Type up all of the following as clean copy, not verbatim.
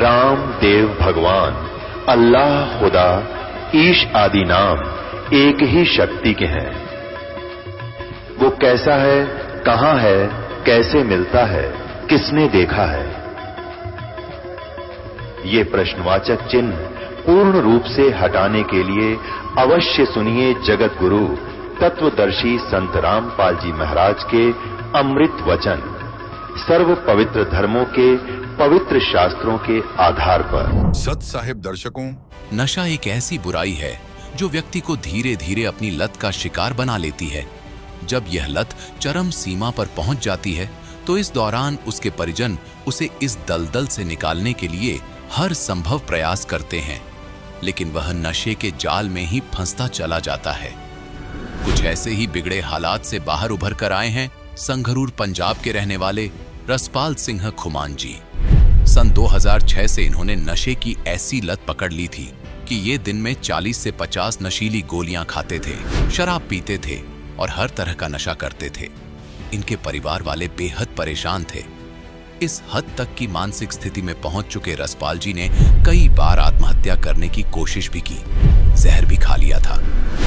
राम देव भगवान, अल्लाह खुदा, ईश आदि नाम एक ही शक्ति के हैं। वो कैसा है, कहां है, कैसे मिलता है, किसने देखा है? ये प्रश्नवाचक चिन्ह पूर्ण रूप से हटाने के लिए अवश्य सुनिए जगत गुरु तत्वदर्शी संत रामपाल जी महाराज के अमृत वचन, सर्व पवित्र धर्मों के पवित्र शास्त्रों के आधार पर। सत साहिब दर्शकों, नशा एक ऐसी बुराई है जो व्यक्ति को धीरे धीरे अपनी लत का शिकार बना लेती है। जब यह लत चरम सीमा पर पहुंच जाती है तो इस दौरान उसके परिजन उसे इस दलदल से निकालने के लिए हर संभव प्रयास करते हैं, लेकिन वह नशे के जाल में ही फंसता चला जाता है। कुछ ऐसे ही बिगड़े हालात से बाहर उभर कर आए हैं संगरूर पंजाब के रहने वाले रसपाल सिंह खुमान जी। सन 2006 से इन्होंने नशे की ऐसी लत पकड़ ली थी कि ये दिन में 40 से 50 नशीली गोलियां खाते थे, शराब पीते थे और हर तरह का नशा करते थे। इनके परिवार वाले बेहद परेशान थे। इस हद तक की मानसिक स्थिति में पहुंच चुके रसपाल जी ने कई बार आत्महत्या करने की कोशिश भी की, जहर भी खा लिया था।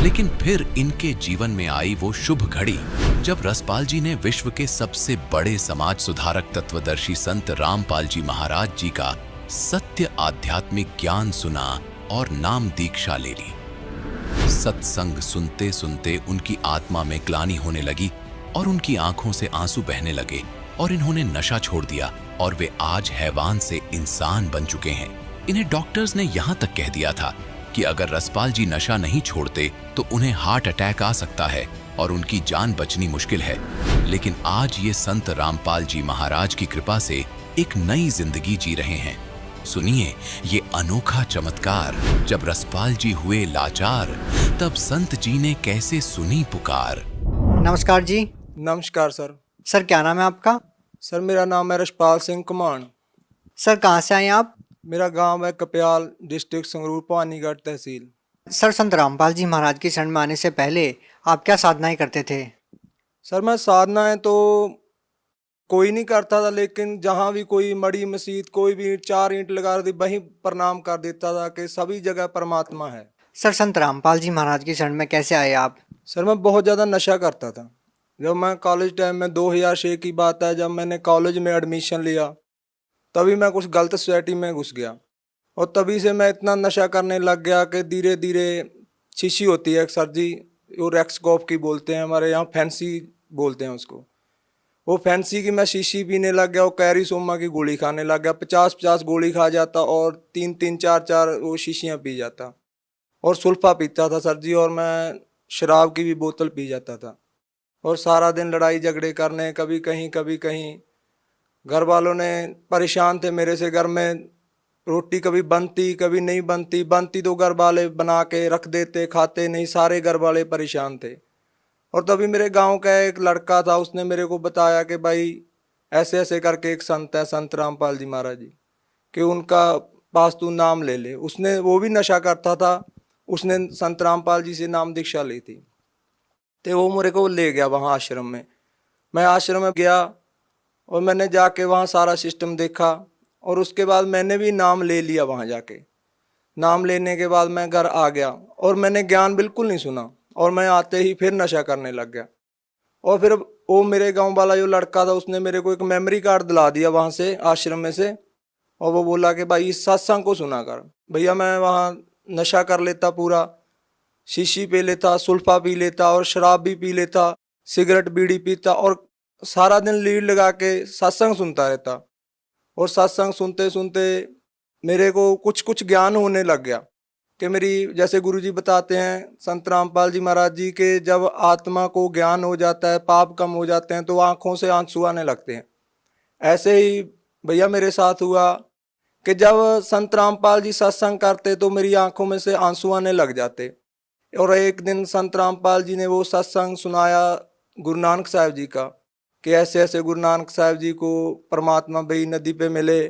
लेकिन फिर इनके जीवन में आई वो शुभ घड़ी जब रसपाल जी ने विश्व के सबसे बड़े समाज सुधारक तत्वदर्शी संत रामपाल जी महाराज जी का सत्य आध्यात्मिक ज्ञान सुना और नाम दीक्षा ले ली। सत्संग सुनते सुनते उनकी आत्मा में ग्लानि होने लगी और उनकी आंखों से आंसू बहने लगे और इन्होंने नशा छोड़ दिया और वे आज हैवान से इंसान बन चुके हैं। इन्हें डॉक्टर्स ने यहां तक कह दिया था कि अगर रसपाल जी नशा नहीं छोड़ते तो उन्हें हार्ट अटैक आ सकता है और उनकी जान बचनी मुश्किल है। लेकिन आज ये संत रामपाल जी महाराज की कृपा से एक नई जिंदगी जी रहे हैं। सुनिए ये अनोखा चमत्कार। जब रसपाल जी हुए लाचार तब संत जी ने कैसे सुनी पुकार। नमस्कार जी। नमस्कार सर। सर क्या नाम है आपका? सर मेरा नाम है रसपाल सिंह कुमान। सर कहाँ से आए आप? मेरा गांव है कप्याल, डिस्ट्रिक्ट संगरूर, पानीगढ़ तहसील। सर संत रामपाल जी महाराज की शरण में आने से पहले आप क्या साधनाएं करते थे? सर मैं साधनाएं तो कोई नहीं करता था, लेकिन जहाँ भी कोई मड़ी मस्जिद कोई भी 4 ईंट लगा दी वहीं प्रणाम कर देता था कि सभी जगह परमात्मा है। सर संत रामपाल जी महाराज की शरण में कैसे आए आप? सर मैं बहुत ज़्यादा नशा करता था। जब मैं कॉलेज टाइम में 2006 की बात है, जब मैंने कॉलेज में एडमिशन लिया तभी मैं कुछ गलत सोसाइटी में घुस गया और तभी से मैं इतना नशा करने लग गया कि धीरे धीरे शीशी होती है सर जी, वो रेक्सकॉप की बोलते हैं, हमारे यहाँ फैंसी बोलते हैं उसको। वो फैंसी की मैं शीशी पीने लग गया और कैरी सोमा की गोली खाने लग गया। 50-50 गोली खा जाता और 3-3 4-4 वो शीशियाँ पी जाता और सुल्फा पीता था सर जी, और मैं शराब की भी बोतल पी जाता था और सारा दिन लड़ाई झगड़े करने, कभी कहीं। घर वालों ने परेशान थे मेरे से। घर में रोटी कभी बनती कभी नहीं बनती तो घर वाले बना के रख देते, खाते नहीं, सारे घर वाले परेशान थे। और तभी मेरे गांव का एक लड़का था, उसने मेरे को बताया कि भाई ऐसे ऐसे करके एक संत है, संत रामपाल जी महाराज जी, कि उनका पास तू नाम ले ले। उसने, वो भी नशा करता था, उसने संत रामपाल जी से नाम दीक्षा ली थी, तो वो मेरे को ले गया वहाँ आश्रम में। मैं आश्रम में गया और मैंने जाके वहाँ सारा सिस्टम देखा और उसके बाद मैंने भी नाम ले लिया। वहाँ जाके नाम लेने के बाद मैं घर आ गया और मैंने ज्ञान बिल्कुल नहीं सुना और मैं आते ही फिर नशा करने लग गया। और फिर वो मेरे गांव वाला जो लड़का था उसने मेरे को एक मेमोरी कार्ड दिला दिया वहाँ से, आश्रम में से, और वो बोला कि भाई इस सत्संग को सुना कर। भैया मैं वहाँ नशा कर लेता, पूरा शीशी पी लेता, सुल्फा पी लेता और शराब भी पी लेता, सिगरेट बीड़ी पीता और सारा दिन लीड लगा के सत्संग सुनता रहता। और सत्संग सुनते सुनते मेरे को कुछ ज्ञान होने लग गया कि मेरी, जैसे गुरुजी बताते हैं संत रामपाल जी महाराज जी के, जब आत्मा को ज्ञान हो जाता है, पाप कम हो जाते हैं तो आंखों से आंसू आने लगते हैं। ऐसे ही भैया मेरे साथ हुआ कि जब संत रामपाल जी सत्संग करते तो मेरी आंखों में से आंसू आने लग जाते। और एक दिन संत रामपाल जी ने वो सत्संग सुनाया गुरु नानक साहब जी का, कि ऐसे ऐसे गुरु नानक साहब जी को परमात्मा बई नदी पे मिले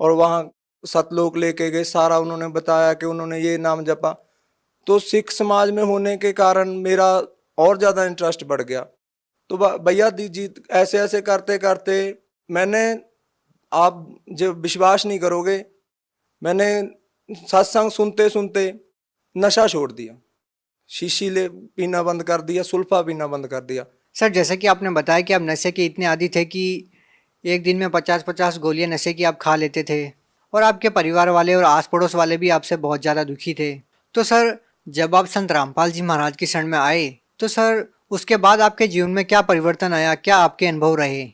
और वहाँ सतलोक लेके गए। सारा उन्होंने बताया कि उन्होंने ये नाम जपा। तो सिख समाज में होने के कारण मेरा और ज़्यादा इंटरेस्ट बढ़ गया। तो भैया जी ऐसे ऐसे करते करते मैंने, आप जो विश्वास नहीं करोगे, मैंने सत्संग सुनते सुनते नशा छोड़ दिया, शीशी ले पीना बंद कर दिया, सुल्फा पीना बंद कर दिया। सर जैसे कि आपने बताया कि आप नशे के इतने आदी थे कि एक दिन में 50-50 गोलियां नशे की आप खा लेते थे और आपके परिवार वाले और आस पड़ोस वाले भी आपसे बहुत ज़्यादा दुखी थे। तो सर जब आप संत रामपाल जी महाराज की शरण में आए तो सर उसके बाद आपके जीवन में क्या परिवर्तन आया, क्या आपके अनुभव रहे?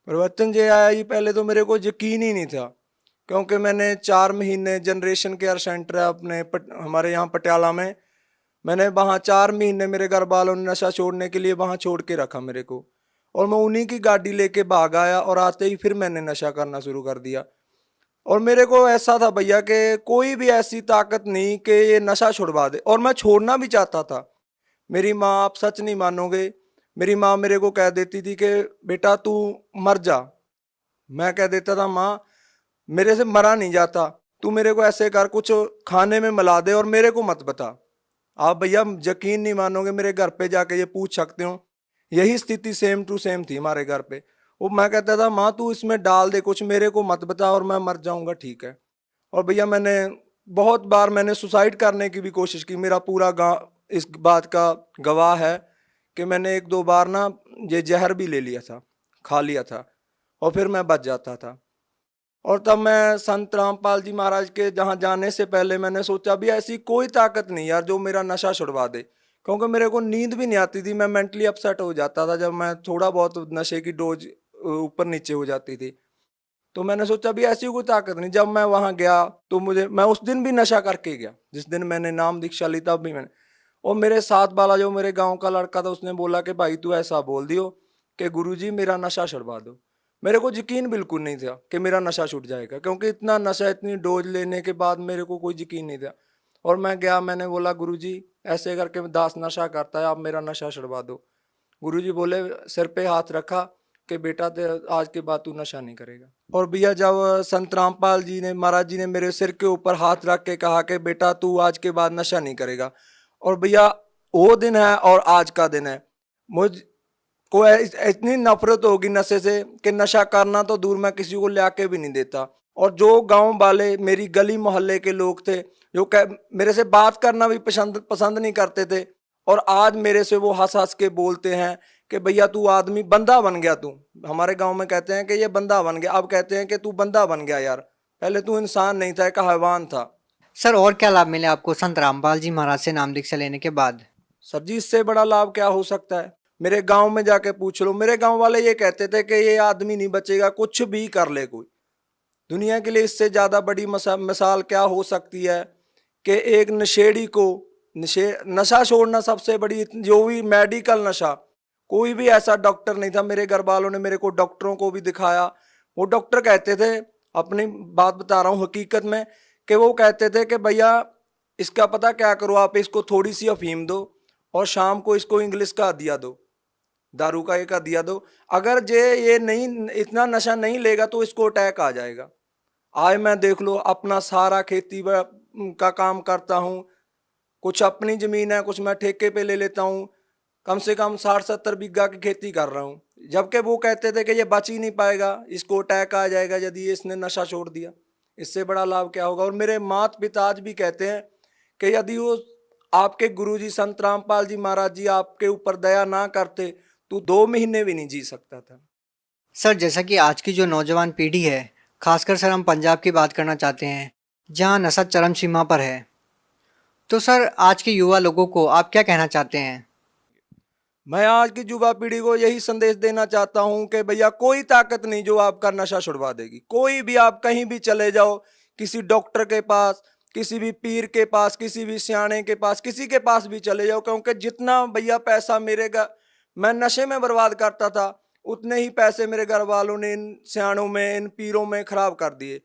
परिवर्तन जो आया ये पहले तो मेरे को यकीन ही नहीं था, क्योंकि मैंने 4 महीने जनरेशन केयर सेंटर है अपने हमारे यहाँ पटियाला में, मैंने वहाँ 4 महीने मेरे घर वालों ने नशा छोड़ने के लिए वहाँ छोड़ के रखा मेरे को, और मैं उन्हीं की गाड़ी लेके भाग आया और आते ही फिर मैंने नशा करना शुरू कर दिया। और मेरे को ऐसा था भैया कि कोई भी ऐसी ताकत नहीं कि ये नशा छुड़वा दे, और मैं छोड़ना भी चाहता था। मेरी माँ, आप सच नहीं मानोगे, मेरी माँ मेरे को कह देती थी कि बेटा तू मर जा। मैं कह देता था माँ मेरे से मरा नहीं जाता, तू मेरे को ऐसे कर कुछ खाने में मिला दे और मेरे को मत बता। आप भैया यकीन नहीं मानोगे, मेरे घर पे जाके ये पूछ सकते हो, यही स्थिति सेम टू सेम थी हमारे घर पे। वो मैं कहता था माँ तू इसमें डाल दे कुछ, मेरे को मत बता और मैं मर जाऊंगा, ठीक है। और भैया मैंने बहुत बार मैंने सुसाइड करने की भी कोशिश की, मेरा पूरा गांव इस बात का गवाह है कि मैंने 1-2 बार ना ये जहर भी ले लिया था, खा लिया था, और फिर मैं बच जाता था। और तब मैं संत रामपाल जी महाराज के जहाँ जाने से पहले मैंने सोचा भी ऐसी कोई ताकत नहीं यार जो मेरा नशा छुड़वा दे, क्योंकि मेरे को नींद भी नहीं आती थी, मैं मेंटली अपसेट हो जाता था जब मैं थोड़ा बहुत नशे की डोज ऊपर नीचे हो जाती थी। तो मैंने सोचा भी ऐसी कोई ताकत नहीं। जब मैं वहाँ गया तो मैं उस दिन भी नशा करके गया, जिस दिन मैंने नाम दीक्षा ली तब भी मैंने। और मेरे साथ वाला जो मेरे गाँव का लड़का था उसने बोला कि भाई तू ऐसा बोल दियो कि गुरुजी मेरा नशा छुड़वा दो। मेरे को यकीन बिल्कुल नहीं था कि मेरा नशा छूट जाएगा, क्योंकि इतना नशा, इतनी डोज लेने के बाद मेरे को कोई यकीन नहीं था। और मैं गया, मैंने बोला गुरुजी ऐसे करके दास नशा करता है, आप मेरा नशा छुड़वा दो। गुरुजी बोले, सिर पे हाथ रखा कि बेटा आज के बाद तू नशा नहीं करेगा। और भैया जब संत रामपाल जी ने, महाराज जी ने मेरे सिर के ऊपर हाथ रख के कहा कि बेटा तू आज के बाद नशा नहीं करेगा, और भैया वो दिन है और आज का दिन है, मुझ को इतनी नफरत होगी नशे से कि नशा करना तो दूर, मैं किसी को ले आके भी नहीं देता। और जो गांव वाले, मेरी गली मोहल्ले के लोग थे जो मेरे से बात करना भी पसंद नहीं करते थे, और आज मेरे से वो हंस हंस के बोलते हैं कि भैया तू आदमी बंदा बन गया, तू हमारे गांव में कहते हैं कि ये बंदा बन गया, अब कहते हैं कि तू बंदा बन गया यार, पहले तू इंसान नहीं था, एक हैवान था। सर और क्या लाभ मिले आपको संत रामपाल जी महाराज से नाम दीक्षा लेने के बाद? सर जी इससे बड़ा लाभ क्या हो सकता है, मेरे गांव में जाके पूछ लो, मेरे गांव वाले ये कहते थे कि ये आदमी नहीं बचेगा, कुछ भी कर ले कोई। दुनिया के लिए इससे ज्यादा बड़ी मिसाल क्या हो सकती है कि एक नशेड़ी को नशा छोड़ना सबसे बड़ी, जो भी मेडिकल नशा, कोई भी ऐसा डॉक्टर नहीं था। मेरे घर वालों ने मेरे को डॉक्टरों को भी दिखाया, वो डॉक्टर कहते थे, अपनी बात बता रहा हूँ हकीकत में, कि वो कहते थे कि भैया इसका पता क्या करो, आप इसको थोड़ी सी अफीम दो और शाम को इसको इंग्लिश का दिया दो, दारू का एक दिया दो, अगर ये नहीं, इतना नशा नहीं लेगा तो इसको अटैक आ जाएगा। आज मैं देख लो अपना सारा खेती का काम करता हूँ, कुछ अपनी जमीन है, कुछ मैं ठेके पे ले लेता हूँ, कम से कम 60-70 बीघा की खेती कर रहा हूँ, जबकि वो कहते थे कि ये बच ही नहीं पाएगा, इसको अटैक आ जाएगा यदि इसने नशा छोड़ दिया। इससे बड़ा लाभ क्या होगा। और मेरे माता पिता आज भी कहते हैं कि यदि वो आपके गुरुजी संत रामपाल जी महाराज जी आपके ऊपर दया ना करते तो 2 महीने भी नहीं जी सकता था। सर जैसा कि आज की जो नौजवान पीढ़ी है, खासकर सर हम पंजाब की बात करना चाहते हैं जहां नशा चरम सीमा पर है, तो सर आज के युवा लोगों को आप क्या कहना चाहते हैं? मैं आज की युवा पीढ़ी को यही संदेश देना चाहता हूं कि भैया कोई ताकत नहीं जो आपका नशा छुड़वा देगी। कोई भी, आप कहीं भी चले जाओ, किसी डॉक्टर के पास, किसी भी पीर के पास, किसी भी सियाने के पास, किसी के पास भी चले जाओ, क्योंकि जितना भैया पैसा मैं नशे में बर्बाद करता था, उतने ही पैसे मेरे घर वालों ने इन सियानों में, इन पीरों में खराब कर दिए,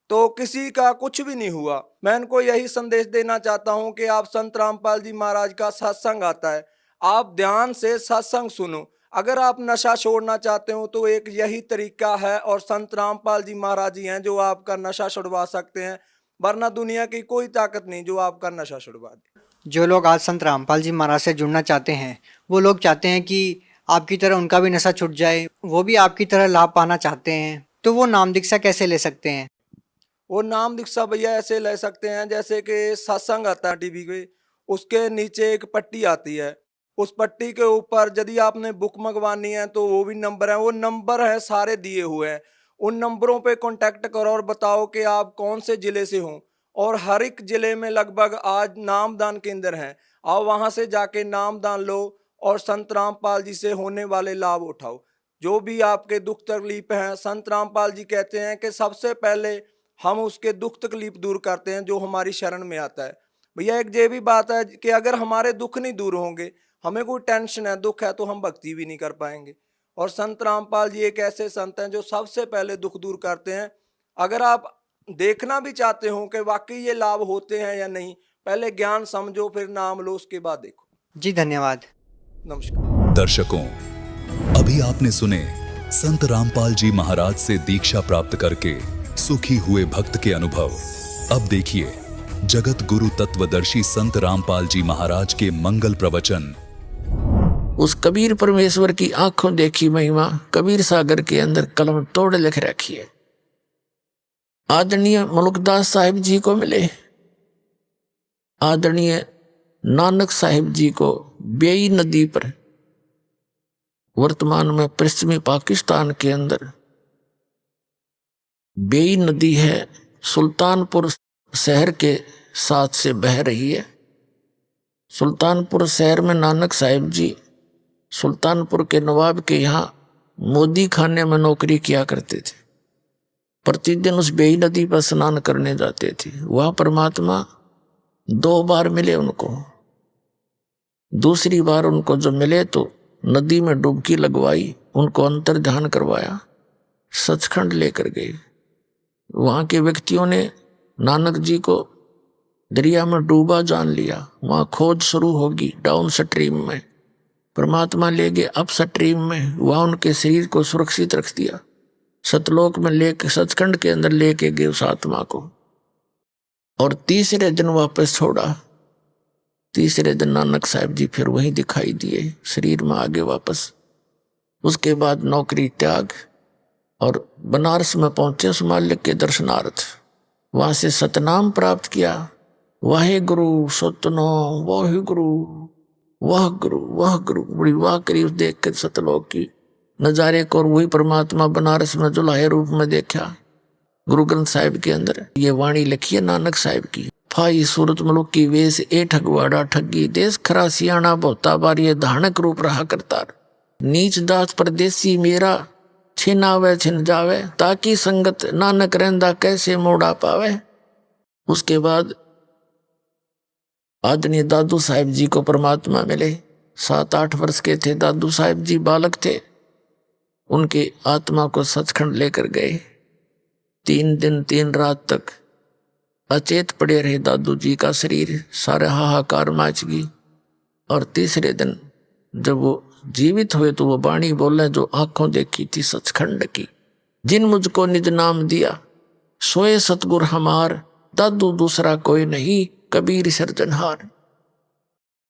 तो किसी का कुछ भी नहीं हुआ। मैं इनको यही संदेश देना चाहता हूं कि आप संत रामपाल जी महाराज का सत्संग आता है, आप ध्यान से सत्संग सुनो। अगर आप नशा छोड़ना चाहते हो तो एक यही तरीका है, और संत रामपाल जी महाराज जी हैं जो आपका नशा छुड़वा सकते हैं, वरना दुनिया की कोई ताकत नहीं जो आपका नशा छुड़वा दे। जो लोग आज संत रामपाल जी महाराज से जुड़ना चाहते हैं, वो लोग चाहते हैं कि आपकी तरह उनका भी नशा छूट जाए, वो भी आपकी तरह लाभ पाना चाहते हैं, तो वो नाम दीक्षा कैसे ले सकते हैं? वो नाम दीक्षा भैया ऐसे ले सकते हैं जैसे कि सत्संग आता है टीवी पे, उसके नीचे एक पट्टी आती है, उस पट्टी के ऊपर यदि आपने बुक मंगवानी है तो वो भी नंबर है, वो नंबर है सारे दिए हुए हैं। उन नंबरों पे कांटेक्ट करो और बताओ कि आप कौन से जिले से हो, और हर एक जिले में लगभग आज नामदान केंद्र हैं। आप वहां से जाके नामदान लो और संत रामपाल जी से होने वाले लाभ उठाओ। जो भी आपके दुख तकलीफ हैं, संत रामपाल जी कहते हैं कि सबसे पहले हम उसके दुख तकलीफ दूर करते हैं जो हमारी शरण में आता है। भैया एक ये भी बात है कि अगर हमारे दुख नहीं दूर होंगे, हमें कोई टेंशन है, दुख है, तो हम भक्ति भी नहीं कर पाएंगे। और संत रामपाल जी एक ऐसे संत हैं जो सबसे पहले दुख दूर करते हैं। अगर आप देखना भी चाहते हो कि वाकई ये लाभ होते हैं या नहीं, पहले ज्ञान समझो, फिर नाम लो, उसके बाद देखो। जी धन्यवाद। नमस्कार। दर्शकों, अभी आपने सुने संत रामपाल जी महाराज से दीक्षा प्राप्त करके सुखी हुए भक्त के अनुभव। अब देखिए जगत गुरु तत्वदर्शी संत रामपाल जी महाराज के मंगल प्रवचन। उस कबीर परमेश्वर की आंखों देखी महिमा कबीर सागर के अंदर कलम तोड़ लिख रखी है। आदरणीय मुल्कदास साहिब जी को मिले, आदरणीय नानक साहिब जी को बेई नदी पर, वर्तमान में पश्चिमी पाकिस्तान के अंदर बेई नदी है, सुल्तानपुर शहर के साथ से बह रही है। सुल्तानपुर शहर में नानक साहिब जी सुल्तानपुर के नवाब के यहाँ मोदी खाने में नौकरी किया करते थे। प्रतिदिन उस बेई नदी पर स्नान करने जाते थे। वह परमात्मा 2 बार मिले उनको। दूसरी बार उनको जब मिले तो नदी में डुबकी लगवाई, उनको अंतर ध्यान करवाया, सचखंड लेकर गए। वहाँ के व्यक्तियों ने नानक जी को दरिया में डूबा जान लिया। वहाँ खोज शुरू होगी डाउन स्ट्रीम में। परमात्मा ले गए अप स्ट्रीम में, वहाँ उनके शरीर को सुरक्षित रख दिया। सतलोक में लेके, सचखंड के अंदर लेके गए उस आत्मा को, और तीसरे दिन वापस छोड़ा। तीसरे दिन नानक साहिब जी फिर वहीं दिखाई दिए, शरीर में आगे वापस। उसके बाद नौकरी त्याग और बनारस में पहुंचे उस मालिक के दर्शनार्थ। वहां से सतनाम प्राप्त किया, वाहे गुरु सतनाम, वाहे गुरु, वाह गुरु, वाह गुरु। बड़ी वाह करी उस देख कर सतलोक की नजारे को, और वही परमात्मा बनारस में जुलाहे रूप में देखा। गुरु ग्रंथ साहिब के अंदर ये वाणी लिखी है नानक साहिब की। फाई सूरत मुलुक की वेश ए ठगवाड़ा ठगी, देश खरा सियाणा बहुता बार ये धानक रूप रहा करतार। नीच दास परदेसी मेरा, छिनावे छिन जावे, ताकि संगत नानक रहंदा कैसे मोड़ा पावे। उसके बाद आदरणीय दादू साहिब जी को परमात्मा मिले। 7-8 वर्ष के थे दादू साहिब जी, बालक थे। उनके आत्मा को सचखंड लेकर गए। 3 दिन 3 रात तक अचेत पड़े रहे दादू जी का शरीर, सारे हाहाकार मच गई। और तीसरे दिन जब वो जीवित हुए तो वो वाणी बोले जो आंखों देखी थी सचखंड की। जिन मुझको निज नाम दिया, सोए सतगुर हमार, दादू दूसरा कोई नहीं, कबीर सिरजनहार।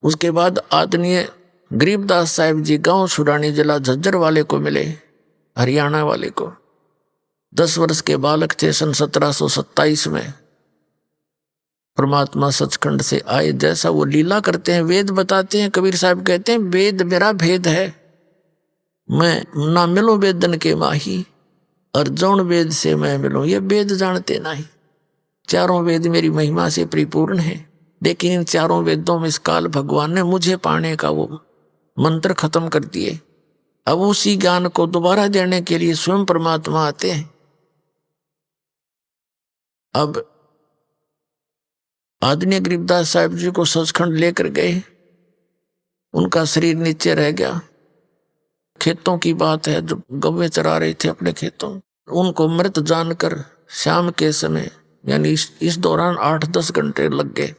उसके बाद आदरणीय गरीबदास साहिब जी गांव सुरानी जिला झज्जर वाले को मिले, हरियाणा वाले को। 10 वर्ष के बालक थे। सन 1727 में परमात्मा सचखंड से आए। जैसा वो लीला करते हैं, वेद बताते हैं। कबीर साहब कहते हैं वेद मेरा भेद है, मैं ना मिलूं वेदन के माही, और जौन वेद से मैं मिलूं ये वेद जानते नहीं। चारों वेद मेरी महिमा से परिपूर्ण है, लेकिन इन चारों वेदों में इस काल भगवान ने मुझे पाने का वो मंत्र खत्म कर दिए। अब उसी ज्ञान को दोबारा देने के लिए स्वयं परमात्मा आते हैं। अब आदरणीय गरीबदास साहिब जी को सचखंड लेकर गए। उनका शरीर नीचे रह गया। खेतों की बात है, जो गव्वे चरा रहे थे अपने खेतों, उनको मृत जानकर शाम के समय यानी इस दौरान 8-10 घंटे लग गए।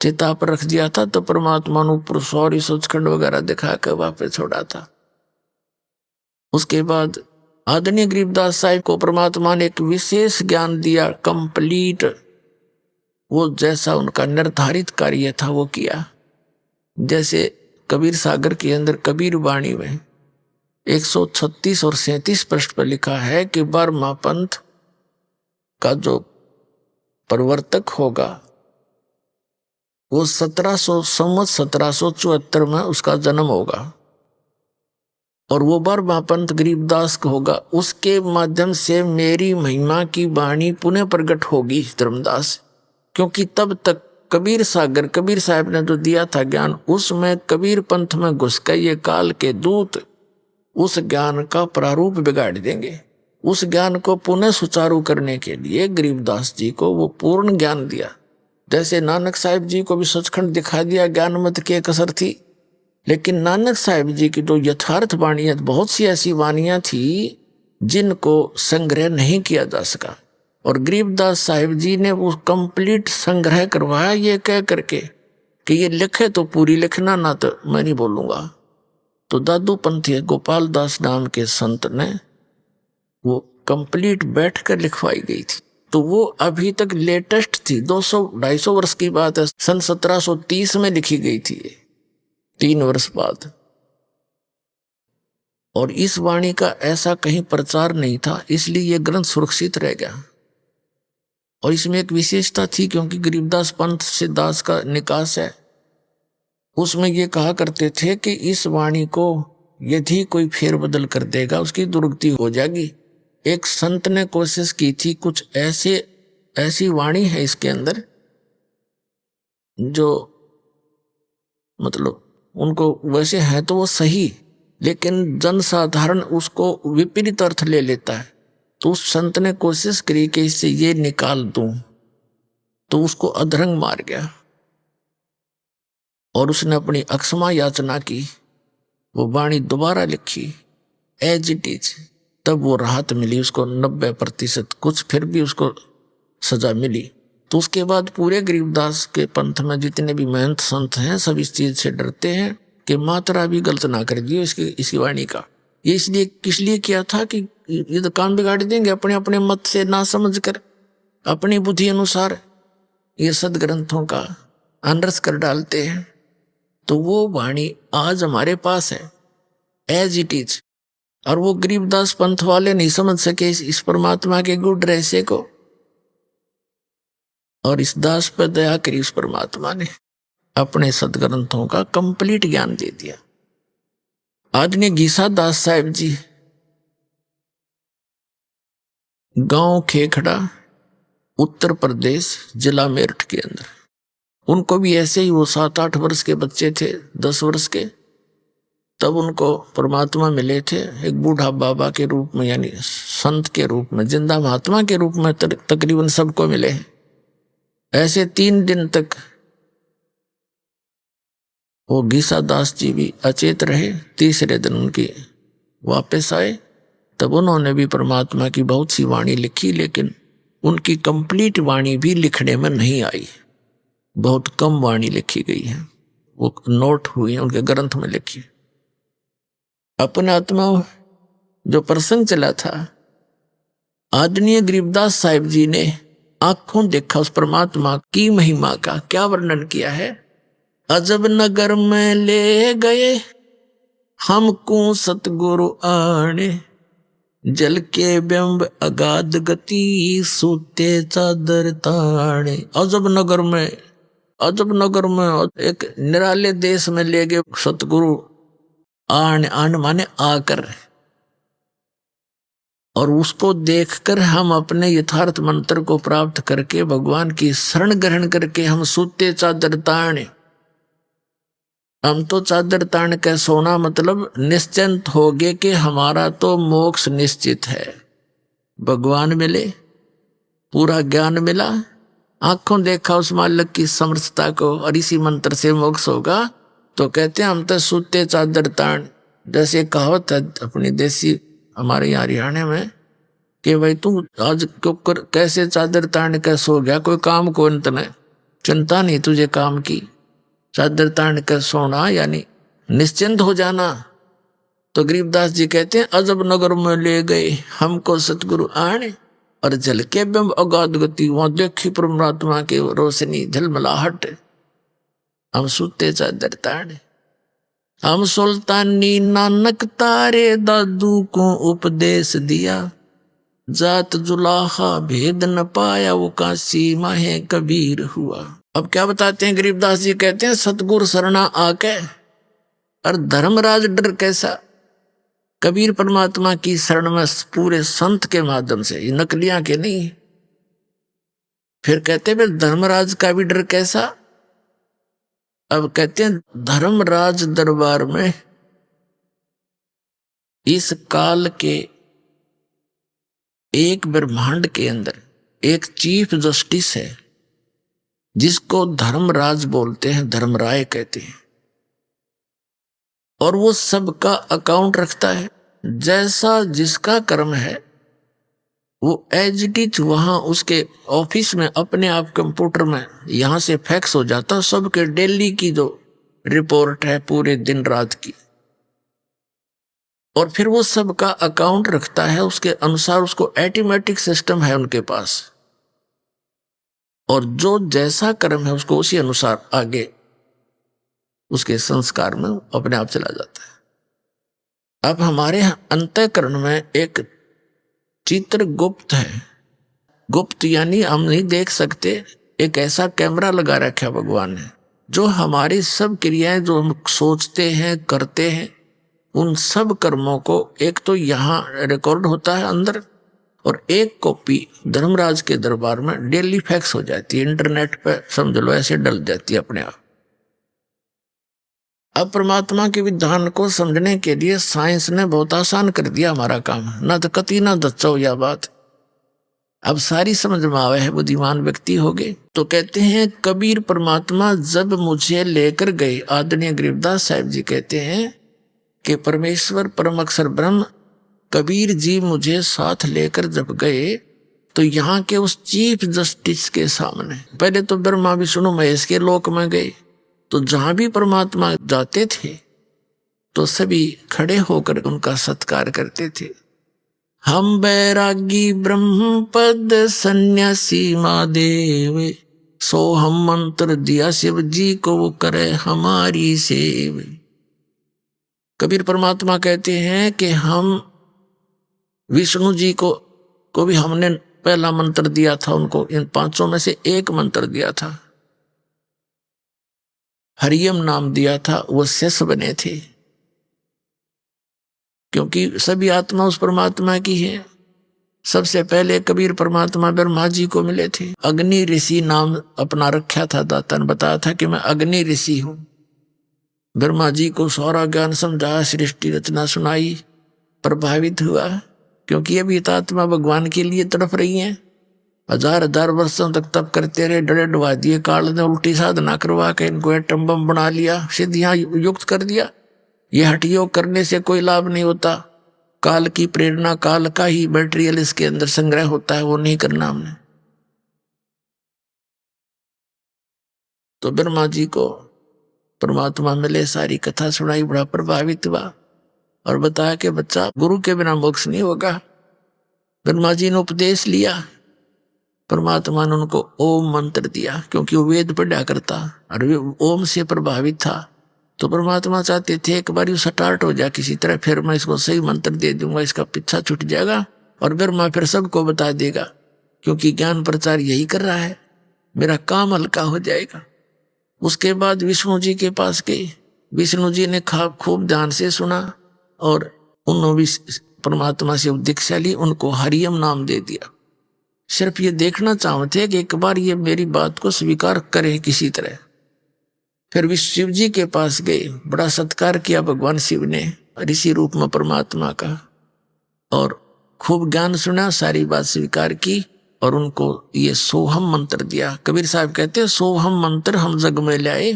चिता पर रख दिया था तो परमात्मा ने ऊपर सौरी सचखंड वगैरह दिखा कर वापस छोड़ा था। उसके बाद आदरणीय गरीबदास साहिब को परमात्मा ने एक विशेष ज्ञान दिया, कंप्लीट। वो जैसा उनका निर्धारित कार्य था वो किया। जैसे कबीर सागर के अंदर कबीर वाणी में 136 और 37 पृष्ठ पर लिखा है कि 12वां पंथ का जो प्रवर्तक होगा वो 1774 में उसका जन्म होगा और वो 12वां पंथ गरीबदास का होगा। उसके माध्यम से मेरी महिमा की वाणी पुनः प्रकट होगी धर्मदास, क्योंकि तब तक कबीर सागर कबीर साहब ने जो दिया था ज्ञान, उसमें कबीर पंथ में घुस के ये काल के दूत उस ज्ञान का प्रारूप बिगाड़ देंगे। उस ज्ञान को पुनः सुचारू करने के लिए गरीबदास जी को वो पूर्ण ज्ञान दिया। जैसे नानक साहिब जी को भी सचखंड दिखा दिया, ज्ञान मत की कसर थी, लेकिन नानक साहिब जी की जो यथार्थ वाणियां, बहुत सी ऐसी वाणियां थी जिनको संग्रह नहीं किया जा सका, और गरीबदास साहिब जी ने वो कंप्लीट संग्रह करवाया ये कह करके कि ये लिखे तो पूरी लिखना, ना तो मैं नहीं बोलूंगा। तो दादू पंथी गोपाल दास नाम के संत ने वो कंप्लीट बैठकर लिखवाई गई थी। तो वो अभी तक लेटेस्ट थी, 200-250 वर्ष की बात है। सन 1730 में लिखी गई थी, 3 वर्ष बाद। और इस वाणी का ऐसा कहीं प्रचार नहीं था, इसलिए यह ग्रंथ सुरक्षित रह गया। और इसमें एक विशेषता थी, क्योंकि गरीबदास पंथ से दास का निकास है, उसमें ये कहा करते थे कि इस वाणी को यदि कोई फेरबदल कर देगा उसकी दुर्गति हो जाएगी। एक संत ने कोशिश की थी, कुछ ऐसी वाणी है इसके अंदर जो मतलब उनको वैसे है तो वो सही, लेकिन जनसाधारण उसको विपरीत अर्थ ले लेता है। तो उस संत ने कोशिश करी कि इससे ये निकाल दूं, तो उसको अधरंग मार गया और उसने अपनी अक्षमा याचना की, वो वाणी दोबारा लिखी एज इट इज। तब वो राहत मिली उसको 90%, कुछ फिर भी उसको सजा मिली। तो उसके बाद पूरे गरीबदास के पंथ में जितने भी महंत संत हैं सब इस चीज से डरते हैं कि मात्रा भी गलत ना कर दियो इसकी वाणी का। ये इसलिए किस लिए किया था कि ये तो काम बिगाड़ देंगे, अपने अपने मत से ना समझ कर अपनी बुद्धि अनुसार ये सदग्रंथों का अनरस कर डालते हैं। तो वो वाणी आज हमारे पास है एज इट इज, और वो गरीबदास पंथ वाले नहीं समझ सके इस परमात्मा के गुण रहस्य को, और इस दास पर दया करी उस परमात्मा ने अपने सदग्रंथों का कंप्लीट ज्ञान दे दिया। आदरणीय गीसा दास साहिब जी, गांव खेखड़ा, उत्तर प्रदेश, जिला मेरठ के अंदर, उनको भी ऐसे ही वो 7-8 वर्ष के बच्चे थे, 10 वर्ष के, तब उनको परमात्मा मिले थे एक बूढ़ा बाबा के रूप में, यानी संत के रूप में, जिंदा महात्मा के रूप में तकरीबन सबको मिले हैं। ऐसे 3 दिन तक वो गीसा दास जी भी अचेत रहे। तीसरे दिन उनकी वापस आए, तब उन्होंने भी परमात्मा की बहुत सी वाणी लिखी, लेकिन उनकी कंप्लीट वाणी भी लिखने में नहीं आई, बहुत कम वाणी लिखी गई है, वो नोट हुई है उनके ग्रंथ में लिखी। अपने आत्मा जो प्रसंग चला था, आदरणीय गरीबदास साहिब जी ने आंखों देखा उस परमात्मा की महिमा का। क्या वर्णन किया है? अजब नगर में ले गए हमको सतगुरु आने, जल के बिंब अगाध गति सूते चादर ताने। अजब नगर में एक निराले देश में ले गए सतगुरु, आन माने आकर, और उसको देखकर हम अपने यथार्थ मंत्र को प्राप्त करके भगवान की शरण ग्रहण करके हम सूते चादर ताने। हम तो चादर तान के सोना, मतलब निश्चिंत हो गए कि हमारा तो मोक्ष निश्चित है। भगवान मिले, पूरा ज्ञान मिला, आंखों देखा उस मालिक की समर्थता को, और इसी मंत्र से मोक्ष होगा। तो कहते हैं हम तो सूते चादर तान, जैसे कहावत है अपनी देसी हमारे यहाँ हरियाणा में कि भाई तू आज कैसे चादर तान के सो गया, कोई काम को अंत नहीं, चिंता नहीं तुझे काम की, चादर तान कर सोना यानी निश्चिंत हो जाना। तो गरीबदास जी कहते हैं अजब नगर में ले गए हमको सतगुरु आने, और जल के बिंब अगाध गति, वहां देखी परमात्मा की रोशनी झलमलाहट, हम सूते चादर ताने। हम सुल्तानी नानक तारे दादू को उपदेश दिया, जात जुलाहा भेद न पाया, वो काशी माहे कबीर हुआ। अब क्या बताते हैं गरीबदास जी, कहते हैं सतगुरु शरणा आके और धर्मराज डर कैसा। कबीर परमात्मा की शरण में पूरे संत के माध्यम से, ये नकलियां के नहीं। फिर कहते हैं धर्मराज का भी डर कैसा। अब कहते हैं धर्मराज दरबार में इस काल के एक ब्रह्मांड के अंदर एक चीफ जस्टिस है जिसको धर्मराज बोलते हैं, धर्मराय कहते हैं, और वो सबका अकाउंट रखता है। जैसा जिसका कर्म है वो एज इट इज वहां उसके ऑफिस में अपने आप कंप्यूटर में यहां से फैक्स हो जाता, सबके डेली की जो रिपोर्ट है पूरे दिन रात की, और फिर वो सबका अकाउंट रखता है उसके अनुसार। उसको ऑटोमेटिक सिस्टम है उनके पास, और जो जैसा कर्म है उसको उसी अनुसार आगे उसके संस्कार में अपने आप चला जाता है। अब हमारे अंतःकरण में एक चित्र गुप्त है। गुप्त यानी हम नहीं देख सकते, एक ऐसा कैमरा लगा रखा है भगवान ने, जो हमारी सब क्रियाएं जो हम सोचते हैं करते हैं उन सब कर्मों को एक तो यहाँ रिकॉर्ड होता है अंदर, और एक कॉपी धर्मराज के दरबार में डेली फैक्स हो जाती है, इंटरनेट पे समझ लो ऐसे डल जाती है अपने आप। अब परमात्मा के विधान को समझने के लिए साइंस ने बहुत आसान कर दिया हमारा काम, ना तो कति ना दच्चो या बात। अब सारी समझ में आवे है, बुद्धिमान व्यक्ति हो गए। तो कहते हैं कबीर परमात्मा जब मुझे लेकर गए, आदरणीय गरीबदास साहिब जी कहते हैं कि परमेश्वर परम अक्षर ब्रह्म कबीर जी मुझे साथ लेकर जब गए तो यहाँ के उस चीफ जस्टिस के सामने, पहले तो ब्रह्मा विष्णु महेश के लोक में गए, तो जहां भी परमात्मा जाते थे तो सभी खड़े होकर उनका सत्कार करते थे। हम बैरागी ब्रह्म पद सन्यासी महादेव, सो हम मंत्र दिया शिव जी को, वो करे हमारी सेव। कबीर परमात्मा कहते हैं कि हम विष्णु जी को भी हमने पहला मंत्र दिया था, उनको इन पांचों में से एक मंत्र दिया था, हरियम नाम दिया था, वो शेष बने थे, क्योंकि सभी आत्मा उस परमात्मा की है। सबसे पहले कबीर परमात्मा ब्रह्मा जी को मिले थे, अग्नि ऋषि नाम अपना रखा था, दाता ने बताया था कि मैं अग्नि ऋषि हूं। ब्रह्मा जी को सारा ज्ञान समझाया, सृष्टि रचना सुनाई, प्रभावित हुआ, क्योंकि अभी तो आत्मा भगवान के लिए तड़प रही है। हजार हजार वर्षों तक तप करते रहे, डरे डुबा दिए, काल ने उल्टी साधना करवा के इनको एटम बम बना लिया, सिद्धियां युक्त कर दिया। ये हठ योग करने से कोई लाभ नहीं होता, काल की प्रेरणा, काल का ही मटेरियल इसके अंदर संग्रह होता है, वो नहीं करना हमने। तो ब्रह्मा जी को परमात्मा मिले, सारी कथा सुनाई, बड़ा प्रभावित हुआ और बताया कि बच्चा गुरु के बिना मोक्ष नहीं होगा। ब्रह्मा जी ने उपदेश लिया, परमात्मा ने उनको ओम मंत्र दिया, क्योंकि वो वेद पढ़ा करता और वे ओम से प्रभावित था। तो परमात्मा चाहते थे एक बार स्टार्ट हो जाए किसी तरह, फिर मैं इसको सही मंत्र दे दूंगा, इसका पीछा छूट जाएगा और ब्रह्मा फिर सबको बता देगा, क्योंकि ज्ञान प्रचार यही कर रहा है, मेरा काम हल्का हो जाएगा। उसके बाद विष्णु जी के पास गए, विष्णु जी ने खूब ध्यान से सुना और उन्होंने भी परमात्मा से दीक्षा ली, उनको हरियम नाम दे दिया। सिर्फ ये देखना चाहते कि एक बार ये मेरी बात को स्वीकार करे किसी तरह। फिर शिव जी के पास गए, बड़ा सत्कार किया भगवान शिव ने ऋषि रूप में परमात्मा का, और खूब ज्ञान सुना, सारी बात स्वीकार की और उनको ये सोहम मंत्र दिया। कबीर साहब कहते हैं सोहम मंत्र हम जग में लाए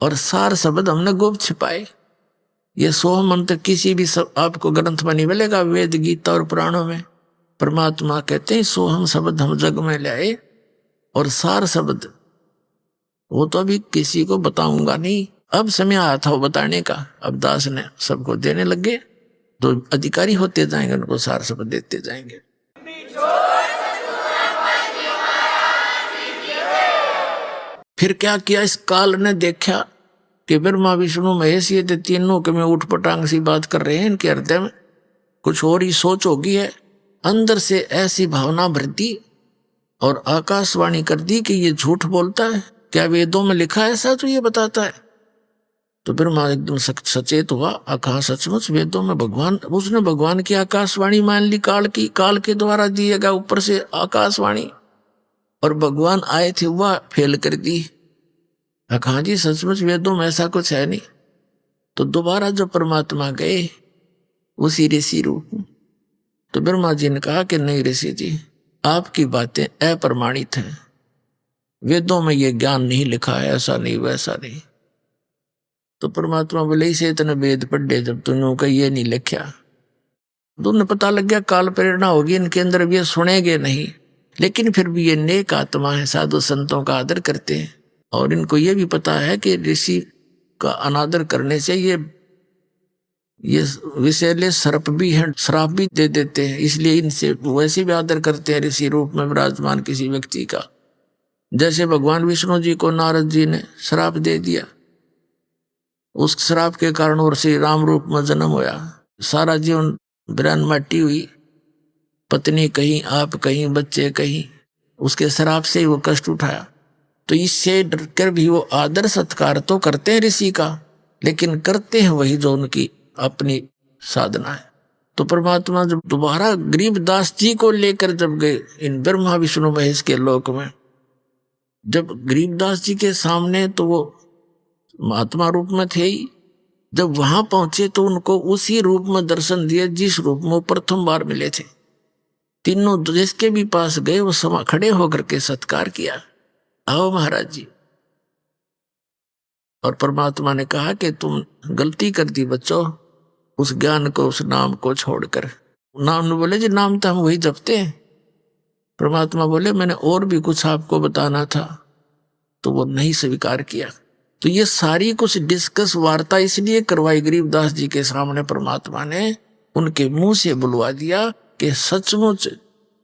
और सार शब्द हमने गुप्त छिपाए। ये सोहम मंत्र किसी भी आपको ग्रंथ में नहीं मिलेगा, वेद गीता और पुराणों में। परमात्मा कहते हैं सोहम शब्द हम जग में लाए और सार शब्द वो तो अभी किसी को बताऊंगा नहीं, अब समय आया था वो बताने का। अब दास ने सबको देने लगे, तो अधिकारी होते जाएंगे उनको सार शब्द देते जाएंगे। फिर क्या किया, इस काल ने देखा कि ब्रह्मा विष्णु महेश ये तीनों के में उठ पटांग सी बात कर रहे हैं, इनके हृदय में कुछ और ही सोच होगी है। अंदर से ऐसी भावना भर दी और आकाशवाणी कर दी कि ये झूठ बोलता है, क्या वेदों में लिखा है ऐसा तो ये बताता है। तो ब्रह्मा एकदम सचेत हुआ, कहा सचमुच वेदों में भगवान, उसने भगवान की आकाशवाणी मान ली, काल की, काल के द्वारा दिएगा ऊपर से आकाशवाणी, और भगवान आए थे वह फेल कर दी। कहा जी सचमुच वेदों में ऐसा कुछ है नहीं। तो दोबारा जो परमात्मा गए उसी ऋषि रूप में, तो ब्रह्मा जी ने कहा कि नहीं ऋषि जी, आपकी बातें अप्रमाणित हैं, वेदों में ये ज्ञान नहीं लिखा है, ऐसा नहीं वैसा नहीं। तो परमात्मा बोले इसे इतने वेद पढ़े जब तुमने का ये नहीं लिखा, तो उन्हें पता लग गया काल प्रेरणा होगी इनके अंदर, ये सुनेंगे नहीं, लेकिन फिर भी ये नेक आत्मा है, साधु संतों का आदर करते हैं, और इनको ये भी पता है कि ऋषि का अनादर करने से ये विषैले सर्प भी हैं, श्राप भी दे देते हैं, इसलिए इनसे वैसे भी आदर करते हैं ऋषि रूप में विराजमान किसी व्यक्ति का। जैसे भगवान विष्णु जी को नारद जी ने श्राप दे दिया, उस श्राप के कारण और श्री राम रूप में जन्म होया, सारा जीवन बिरान माटी हुई, पत्नी कहीं, आप कहीं, बच्चे कहीं, उसके श्राप से ही वो कष्ट उठाया। तो इससे डरकर भी वो आदर सत्कार तो करते हैं ऋषि का, लेकिन करते हैं वही जो उनकी अपनी साधना है। तो परमात्मा जब दोबारा गरीबदास जी को लेकर जब गए इन ब्रह्मा विष्णु महेश के लोक में, जब गरीबदास जी के सामने तो वो महात्मा रूप में थे ही, जब वहां पहुंचे तो उनको उसी रूप में दर्शन दिए जिस रूप में वो प्रथम बार मिले थे। तीनों जिसके भी पास गए वो समा खड़े होकर के सत्कार किया, आओ महाराज जी। और परमात्मा ने कहा कि तुम गलती कर दी बच्चों, उस ज्ञान को, उस नाम को छोड़कर। नाम ने बोले जी नाम तो हम वही जपते हैं। परमात्मा बोले मैंने और भी कुछ आपको बताना था, तो वो नहीं स्वीकार किया। तो ये सारी कुछ डिस्कस वार्ता इसलिए करवाई गरीबदास जी के सामने, परमात्मा ने उनके मुंह से बुलवा दिया कि सचमुच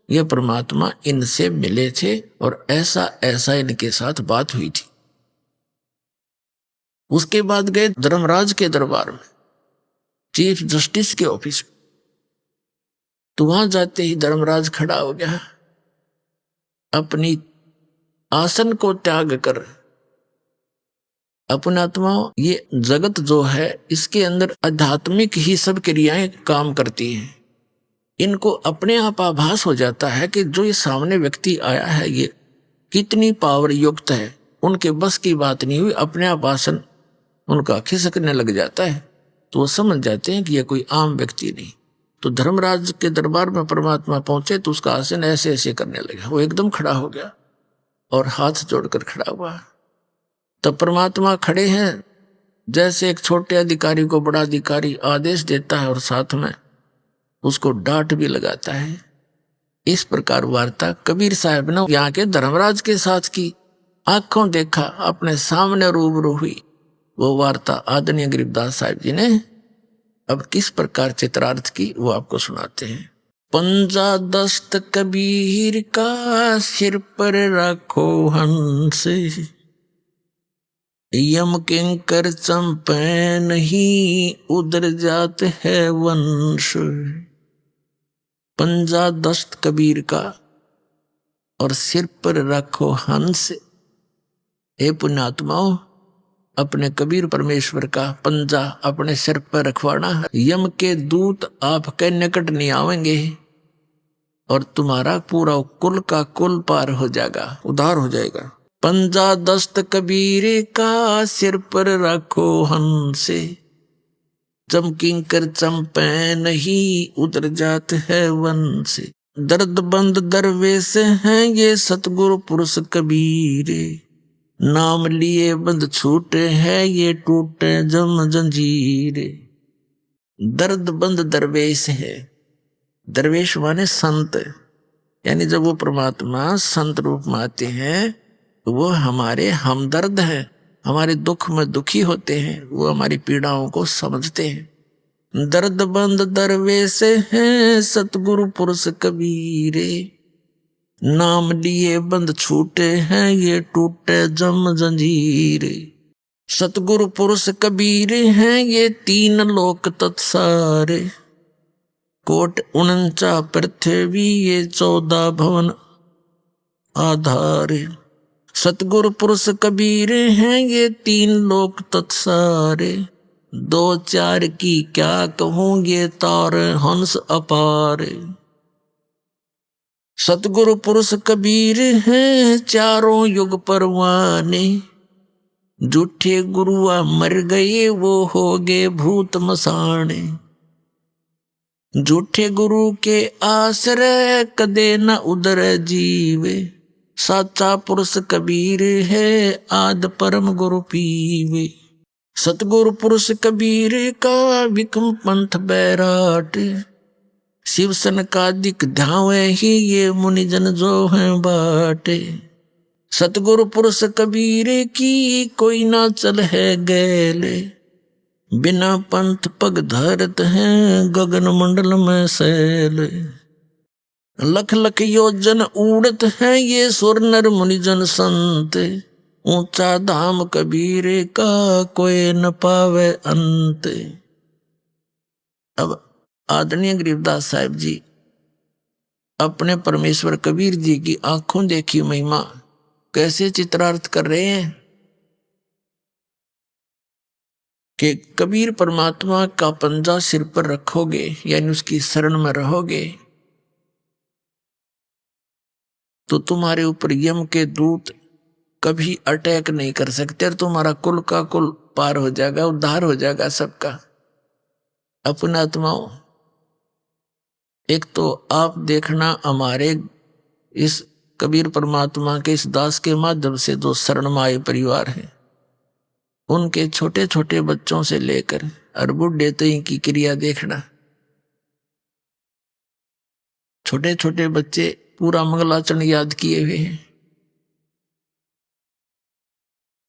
ये परमात्मा इनसे मिले थे और ऐसा ऐसा इनके साथ बात हुई थी। उसके बाद गए धर्मराज के दरबार में, चीफ जस्टिस के ऑफिस में। तो वहां जाते ही धर्मराज खड़ा हो गया, अपनी आसन को त्याग कर अपने आत्मा, ये जगत जो है इसके अंदर आध्यात्मिक ही सब क्रियाएं काम करती हैं। इनको अपने आप आभास हो जाता है कि जो ये सामने व्यक्ति आया है ये कितनी पावर युक्त है, उनके बस की बात नहीं हुई, अपने आप आसन उनका खिसकने लग जाता है। तो वो समझ जाते हैं कि यह कोई आम व्यक्ति नहीं। तो धर्मराज के दरबार में परमात्मा पहुंचे तो उसका आसन ऐसे ऐसे करने लगा, वो एकदम खड़ा हो गया और हाथ जोड़कर खड़ा हुआ। तब परमात्मा खड़े हैं, जैसे एक छोटे अधिकारी को बड़ा अधिकारी आदेश देता है और साथ में उसको डांट भी लगाता है। इस प्रकार वार्ता कबीर साहब ने यहाँ के धर्मराज के साथ की, आंखों देखा, अपने सामने रूबरू हुई। वो वार्ता आदरणीय गरीबदास साहब जी ने अब किस प्रकार चित्रार्थ की वो आपको सुनाते हैं। पंजा दस्त कबीर का सिर पर रखो हंस, यम किंकर चंपे नहीं उधर जात है वंश। पंजा दस्त कबीर का और सिर पर रखो हंस। हे पुण्यात्माओं, अपने कबीर परमेश्वर का पंजा अपने सिर पर रखवाना है। यम के दूत आपके निकट नहीं आवेंगे और तुम्हारा पूरा कुल का कुल पार हो जाएगा, उद्धार हो जाएगा। पंजा दस्त कबीर का सिर पर रखो हंसे, जम किंकर चंपे नहीं उतर जात है वन से। दर्द बंद दरवेश हैं ये सतगुरु पुरुष कबीरे, नाम लिए बंद छूटे हैं ये टूटे जम जंजीरे। दर्द बंद दरवेश है, दरवेश माने संत, यानी जब वो परमात्मा संत रूप में आते हैं तो वो हमारे हमदर्द हैं, हमारे दुख में दुखी होते हैं, वो हमारी पीड़ाओं को समझते हैं। दर्द बंद दरवेश हैं सतगुरु पुरुष कबीरे, नाम लिए बंद छूटे हैं ये टूटे जम जंजीरे। सतगुरु पुरुष कबीर हैं ये तीन लोक तत्सारे, कोट 49 पृथ्वी ये 14 भवन आधारे। सतगुरु पुरुष कबीर हैं ये 3 लोक तत्सारे। 2 4 की क्या कहूँ ये तार हंस अपारे। सतगुरु पुरुष कबीर हैं 4 युग परवाने। झूठे गुरुआ मर गए वो हो गए भूत मसाणे। झूठे गुरु के आश्रय कदे न उदर जीवे। साचा पुरुष कबीर है आद परम गुरु पीवे। सतगुरु पुरुष कबीर का विक्रम पंथ बैराट। शिव सन का दिक ध्यावे ही ये मुनिजन जो हैं बाटे। सतगुरु पुरुष कबीर की कोई ना चल है गैले। बिना पंथ पग धरत हैं गगन मंडल में सैल। लख लख योजन उड़त हैं ये सुर नर मुनिजन संत। ऊंचा धाम कबीर का कोई न पावे अंत। अब आदरणीय गरीबदास साहिब जी अपने परमेश्वर कबीर जी की आंखों देखी महिमा कैसे चित्रार्थ कर रहे हैं कि कबीर परमात्मा का पंजा सिर पर रखोगे यानी उसकी शरण में रहोगे तो तुम्हारे ऊपर यम के दूत कभी अटैक नहीं कर सकते और तुम्हारा कुल का कुल पार हो जाएगा, उद्धार हो जाएगा सबका। अपने आत्माओं, एक तो आप देखना हमारे इस कबीर परमात्मा के इस दास के माध्यम से जो शरण में आए परिवार हैं, उनके छोटे छोटे बच्चों से लेकर और बुढ़े तक की क्रिया देखना। छोटे छोटे बच्चे पूरा मंगलाचरण याद किए हुए हैं,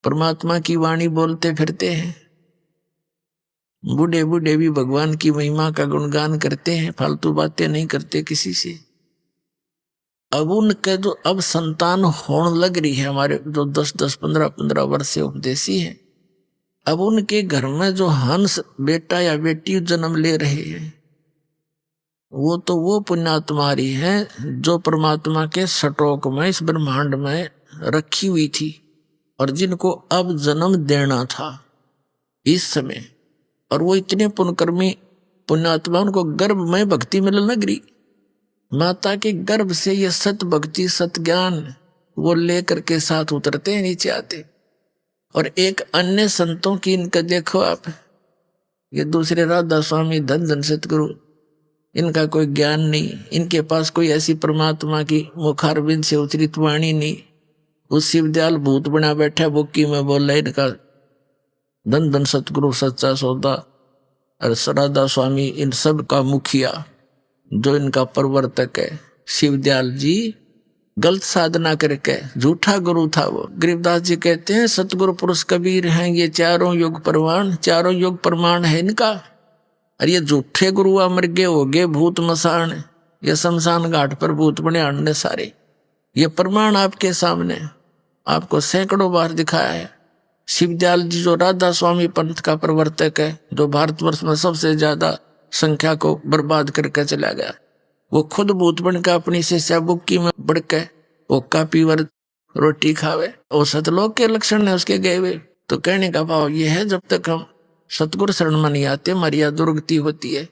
परमात्मा की वाणी बोलते फिरते हैं। बूढ़े बूढ़े भी भगवान की महिमा का गुणगान करते हैं, फालतू बातें नहीं करते किसी से। अब उनके जो अब संतान होने लग रही है, हमारे जो 10-10 15-15 वर्ष से उपदेशी है, अब उनके घर में जो हंस बेटा या बेटी जन्म ले रहे हैं वो पुण्यात्मा रही है जो परमात्मा के सटोक में इस ब्रह्मांड में रखी हुई थी और जिनको अब जन्म देना था इस समय। और वो इतने पुण्यकर्मी पुण्यात्मा, उनको गर्भ में भक्ति मिलने लग रही। माता के गर्भ से ये सत भक्ति सत ज्ञान वो लेकर के साथ उतरते हैं, नीचे आते। और एक अन्य संतों की इनका देखो आप, ये दूसरे राधा स्वामी धन धन सतगुरु, इनका कोई ज्ञान नहीं, इनके पास कोई ऐसी परमात्मा की मुखारबिंद से उतरित वाणी नहीं। उस शिवदयाल भूत बना बैठा बुक्की में बोल रहा इनका धन धन सतगुरु सच्चा सौदा और राधा स्वामी इन सब का मुखिया जो इनका प्रवर्तक है शिवदयाल जी गलत साधना करके झूठा गुरु था वो। गरीबदास जी कहते हैं सतगुरु पुरुष कबीर हैं ये चारों युग प्रमाण, चारों युग प्रमाण है इनका। और ये झूठे गुरु अमर गए हो गए भूत मसान, ये शमशान घाट पर भूत बने आने सारे। ये प्रमाण आपके सामने आपको सैकड़ों बार दिखाया है। शिवदयाल जी जो राधा स्वामी पंथ का प्रवर्तक है, जो भारतवर्ष में सबसे ज्यादा संख्या को बर्बाद करके चला गया, वो खुद भूत बनकर अपनी शिष्या बुक्की में बढ़ के वो कापीवर रोटी खावे। वो सतलोक के लक्षण है उसके गए हुए। तो कहने का भाव ये है जब तक हम सतगुरु शरण में नहीं आते हमारी दुर्गति होती है।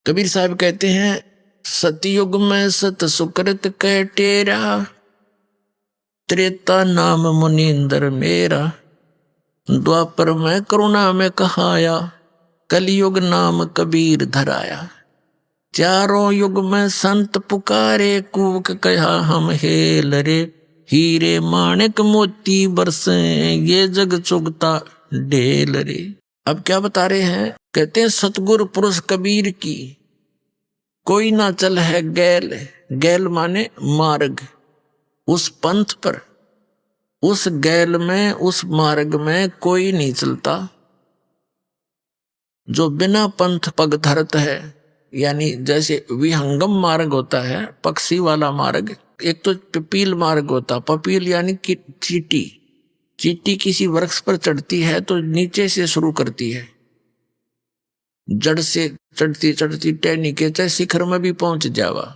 कबीर साहब कहते हैं सतयुग में सत सुकृत कह टेरा, त्रेता नाम मुनींद्र मेरा, द्वापर में करुणा में कहाया, कलयुग नाम कबीर धराया। चारों युग में संत पुकारे कूक कहा हम हेल रे, हीरे माणिक मोती बरसे ये जग चुगता ढेल रे। अब क्या बता रहे हैं, कहते हैं सतगुरु पुरुष कबीर की कोई ना चल है गैल, गैल माने मार्ग, उस पंथ पर उस गैल में उस मार्ग में कोई नहीं चलता जो बिना पंथ पग धरत है। यानी जैसे विहंगम मार्ग होता है पक्षी वाला मार्ग, एक तो पपील मार्ग होता, पपील यानी कि चींटी, चींटी किसी वृक्ष पर चढ़ती है तो नीचे से शुरू करती है जड़ से चढ़ती चढ़ती टहनी के चाहे शिखर में भी पहुंच जावा।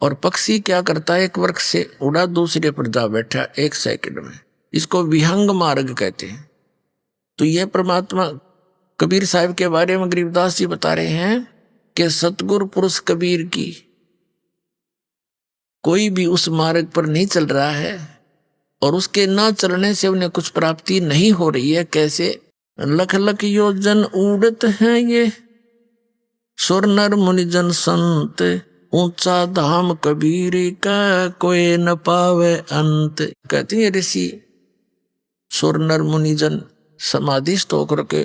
और पक्षी क्या करता है, एक वृक्ष से उड़ा दूसरे पर जा बैठा 1 सेकंड में। इसको विहंग मार्ग कहते हैं। तो यह परमात्मा कबीर साहब के बारे में गरीबदास जी बता रहे हैं कि सतगुरु पुरुष कबीर की कोई भी उस मार्ग पर नहीं चल रहा है और उसके ना चलने से उन्हें कुछ प्राप्ति नहीं हो रही है। कैसे? लख लख योजन उड़त हैं ये सुर नर मुनिजन संत, ऊंचा धाम कबीर का कोई न पावे अंत। कहते हैं ऋषि सुर नर मुनिजन समाधिस्थ होकर के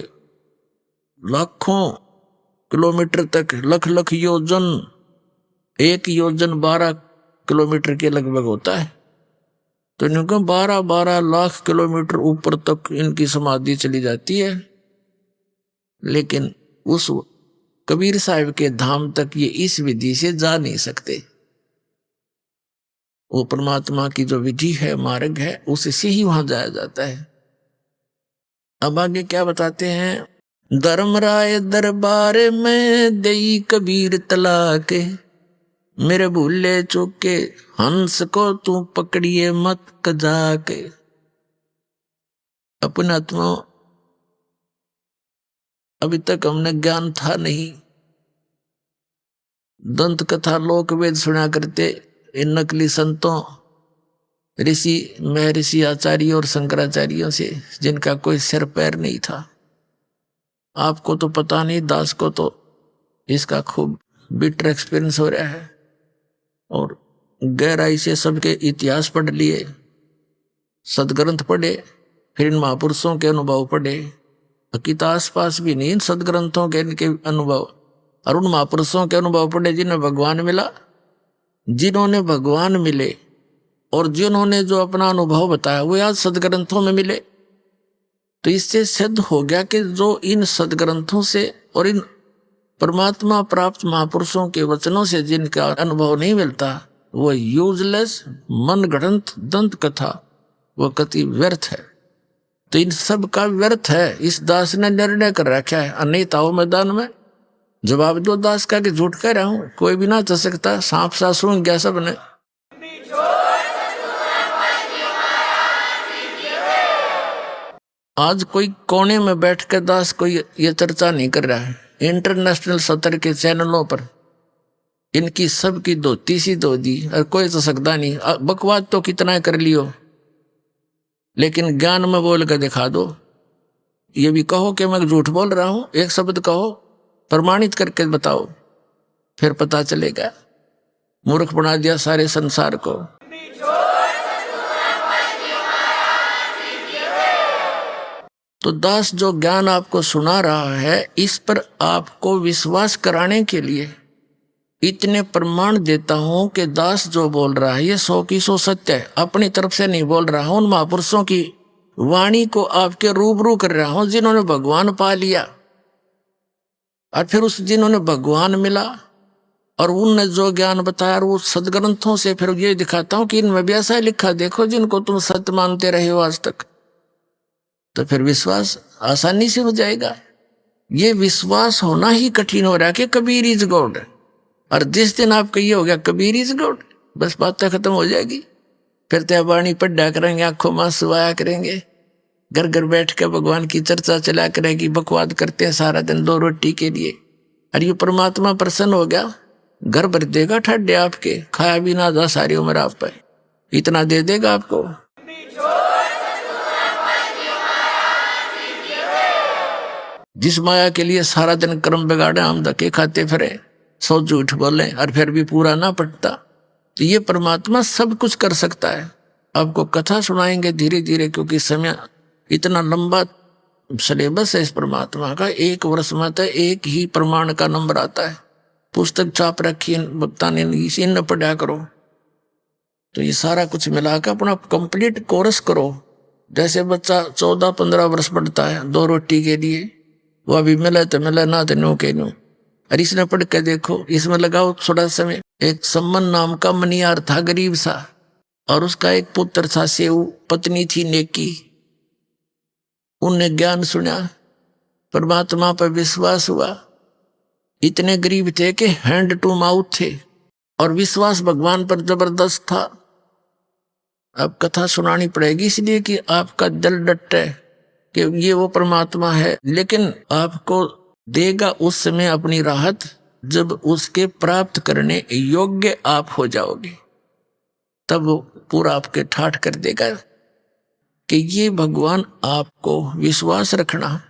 लाखों किलोमीटर तक, लख लख योजन, 1 योजन 12 किलोमीटर के लगभग होता है। तो इनको 12-12 लाख किलोमीटर ऊपर तक इनकी समाधि चली जाती है, लेकिन उस कबीर साहब के धाम तक ये इस विधि से जा नहीं सकते। वो परमात्मा की जो विधि है, मार्ग है, उससे ही वहां जाया जाता है। अब आगे क्या बताते हैं? धर्मराय दरबार में देई कबीर तलाक, मेरे भूले चूके हंस को तू पकड़िए मत कजाके। अपने आत्मा अभी तक हमने ज्ञान था नहीं, दंत कथा लोक वेद सुना करते इन नकली संतों, ऋषि महर्षि आचार्य और शंकराचार्यों से, जिनका कोई सिर पैर नहीं था। आपको तो पता नहीं, दास को तो इसका खूब बिटर एक्सपीरियंस हो रहा है और गहराई से सबके इतिहास पढ़ लिए, सदग्रंथ पढ़े, फिर इन महापुरुषों के अनुभव पढ़े। हकीकत आसपास भी नहीं, इन सदग्रंथों के इनके अनुभव और उन महापुरुषों के अनुभव पढ़े जिन्हें भगवान मिला, जिन्होंने भगवान मिले और जिन्होंने जो अपना अनुभव बताया वो आज सदग्रंथों में मिले। तो इससे सिद्ध हो गया कि जो इन सदग्रंथों से और इन परमात्मा प्राप्त महापुरुषों के वचनों से जिनका अनुभव नहीं मिलता, वो यूजलेस मन गढ़ंत दंत कथा वो कति व्यर्थ है। तो इन सब का व्यर्थ है। इस दास ने निर्णय कर रखा है, अनेता हो मैदान में जवाब दो दास का कि झूठ कह रहा हूं, कोई भी ना चल सकता, सांप सा सूंघ गया सबने। आज कोई कोने में बैठ कर दास कोई ये चर्चा नहीं कर रहा है। इंटरनेशनल सतर के चैनलों पर इनकी सबकी धोती सी धो दी और कोई तो सकता नहीं। बकवाद तो कितना कर लियो, लेकिन ज्ञान में बोल कर दिखा दो। ये भी कहो कि मैं झूठ बोल रहा हूं, एक शब्द कहो, प्रमाणित करके बताओ, फिर पता चलेगा। मूर्ख बना दिया सारे संसार को। तो दास जो ज्ञान आपको सुना रहा है, इस पर आपको विश्वास कराने के लिए इतने प्रमाण देता हूं कि दास जो बोल रहा है ये 100 की 100 सत्य है। अपनी तरफ से नहीं बोल रहा हूं, उन महापुरुषों की वाणी को आपके रूबरू कर रहा हूं जिन्होंने भगवान पा लिया और फिर उस जिन्होंने भगवान मिला और उनने जो ज्ञान बताया वो सदग्रंथों से फिर ये दिखाता हूं कि इनमें भी ऐसा लिखा, देखो जिनको तुम सत्य मानते रहे हो आज तक। तो फिर विश्वास आसानी से हो जाएगा। ये विश्वास होना ही कठिन हो रहा है कि कबीर इज गॉड, और जिस दिन आप कहिए हो गया कबीर इज गॉड, बस बात खत्म हो जाएगी। फिर त्यावाणी पढ़ा करेंगे, आंखों में सुवाया करेंगे, घर घर बैठ कर भगवान की चर्चा चला करेगी। बकवाद करते हैं सारा दिन 2 रोटी के लिए, और ये परमात्मा प्रसन्न हो गया, घर भर देगा ठड्डे आपके, खाया भी ना जा सारी उम्र आप पर, इतना दे देगा आपको। जिस माया के लिए सारा दिन कर्म बिगाड़े, हम धक्के खाते फिरे, 100 झूठ बोले और फिर भी पूरा ना पड़ता, तो ये परमात्मा सब कुछ कर सकता है। आपको कथा सुनाएंगे धीरे धीरे, क्योंकि समय इतना लंबा सिलेबस है इस परमात्मा का। 1 वर्ष में तो 1 ही प्रमाण का नंबर आता है। पुस्तक छाप रखी वक्ता ने, इसी न पढ़ा करो। तो ये सारा कुछ मिलाकर अपना कंप्लीट कोर्स करो। जैसे बच्चा 14-15 वर्ष पढ़ता है 2 रोटी के लिए, वो अभी मिले तो मिले, ना तो नो के नो। और इसने पढ़ के देखो, इसमें लगाओ थोड़ा समय। एक सम्मन नाम का मनियार था, गरीब सा, और उसका एक पुत्र था सेऊ, पत्नी थी नेकी। उनने ज्ञान सुना, परमात्मा पर विश्वास हुआ, इतने गरीब थे कि हैंड टू माउथ थे और विश्वास भगवान पर जबरदस्त था। अब कथा सुनानी पड़ेगी इसलिए कि आपका दिल डटे कि ये वो परमात्मा है, लेकिन आपको देगा उस समय अपनी राहत जब उसके प्राप्त करने योग्य आप हो जाओगे, तब वो पूरा आपके ठाठ कर देगा कि ये भगवान आपको विश्वास रखना।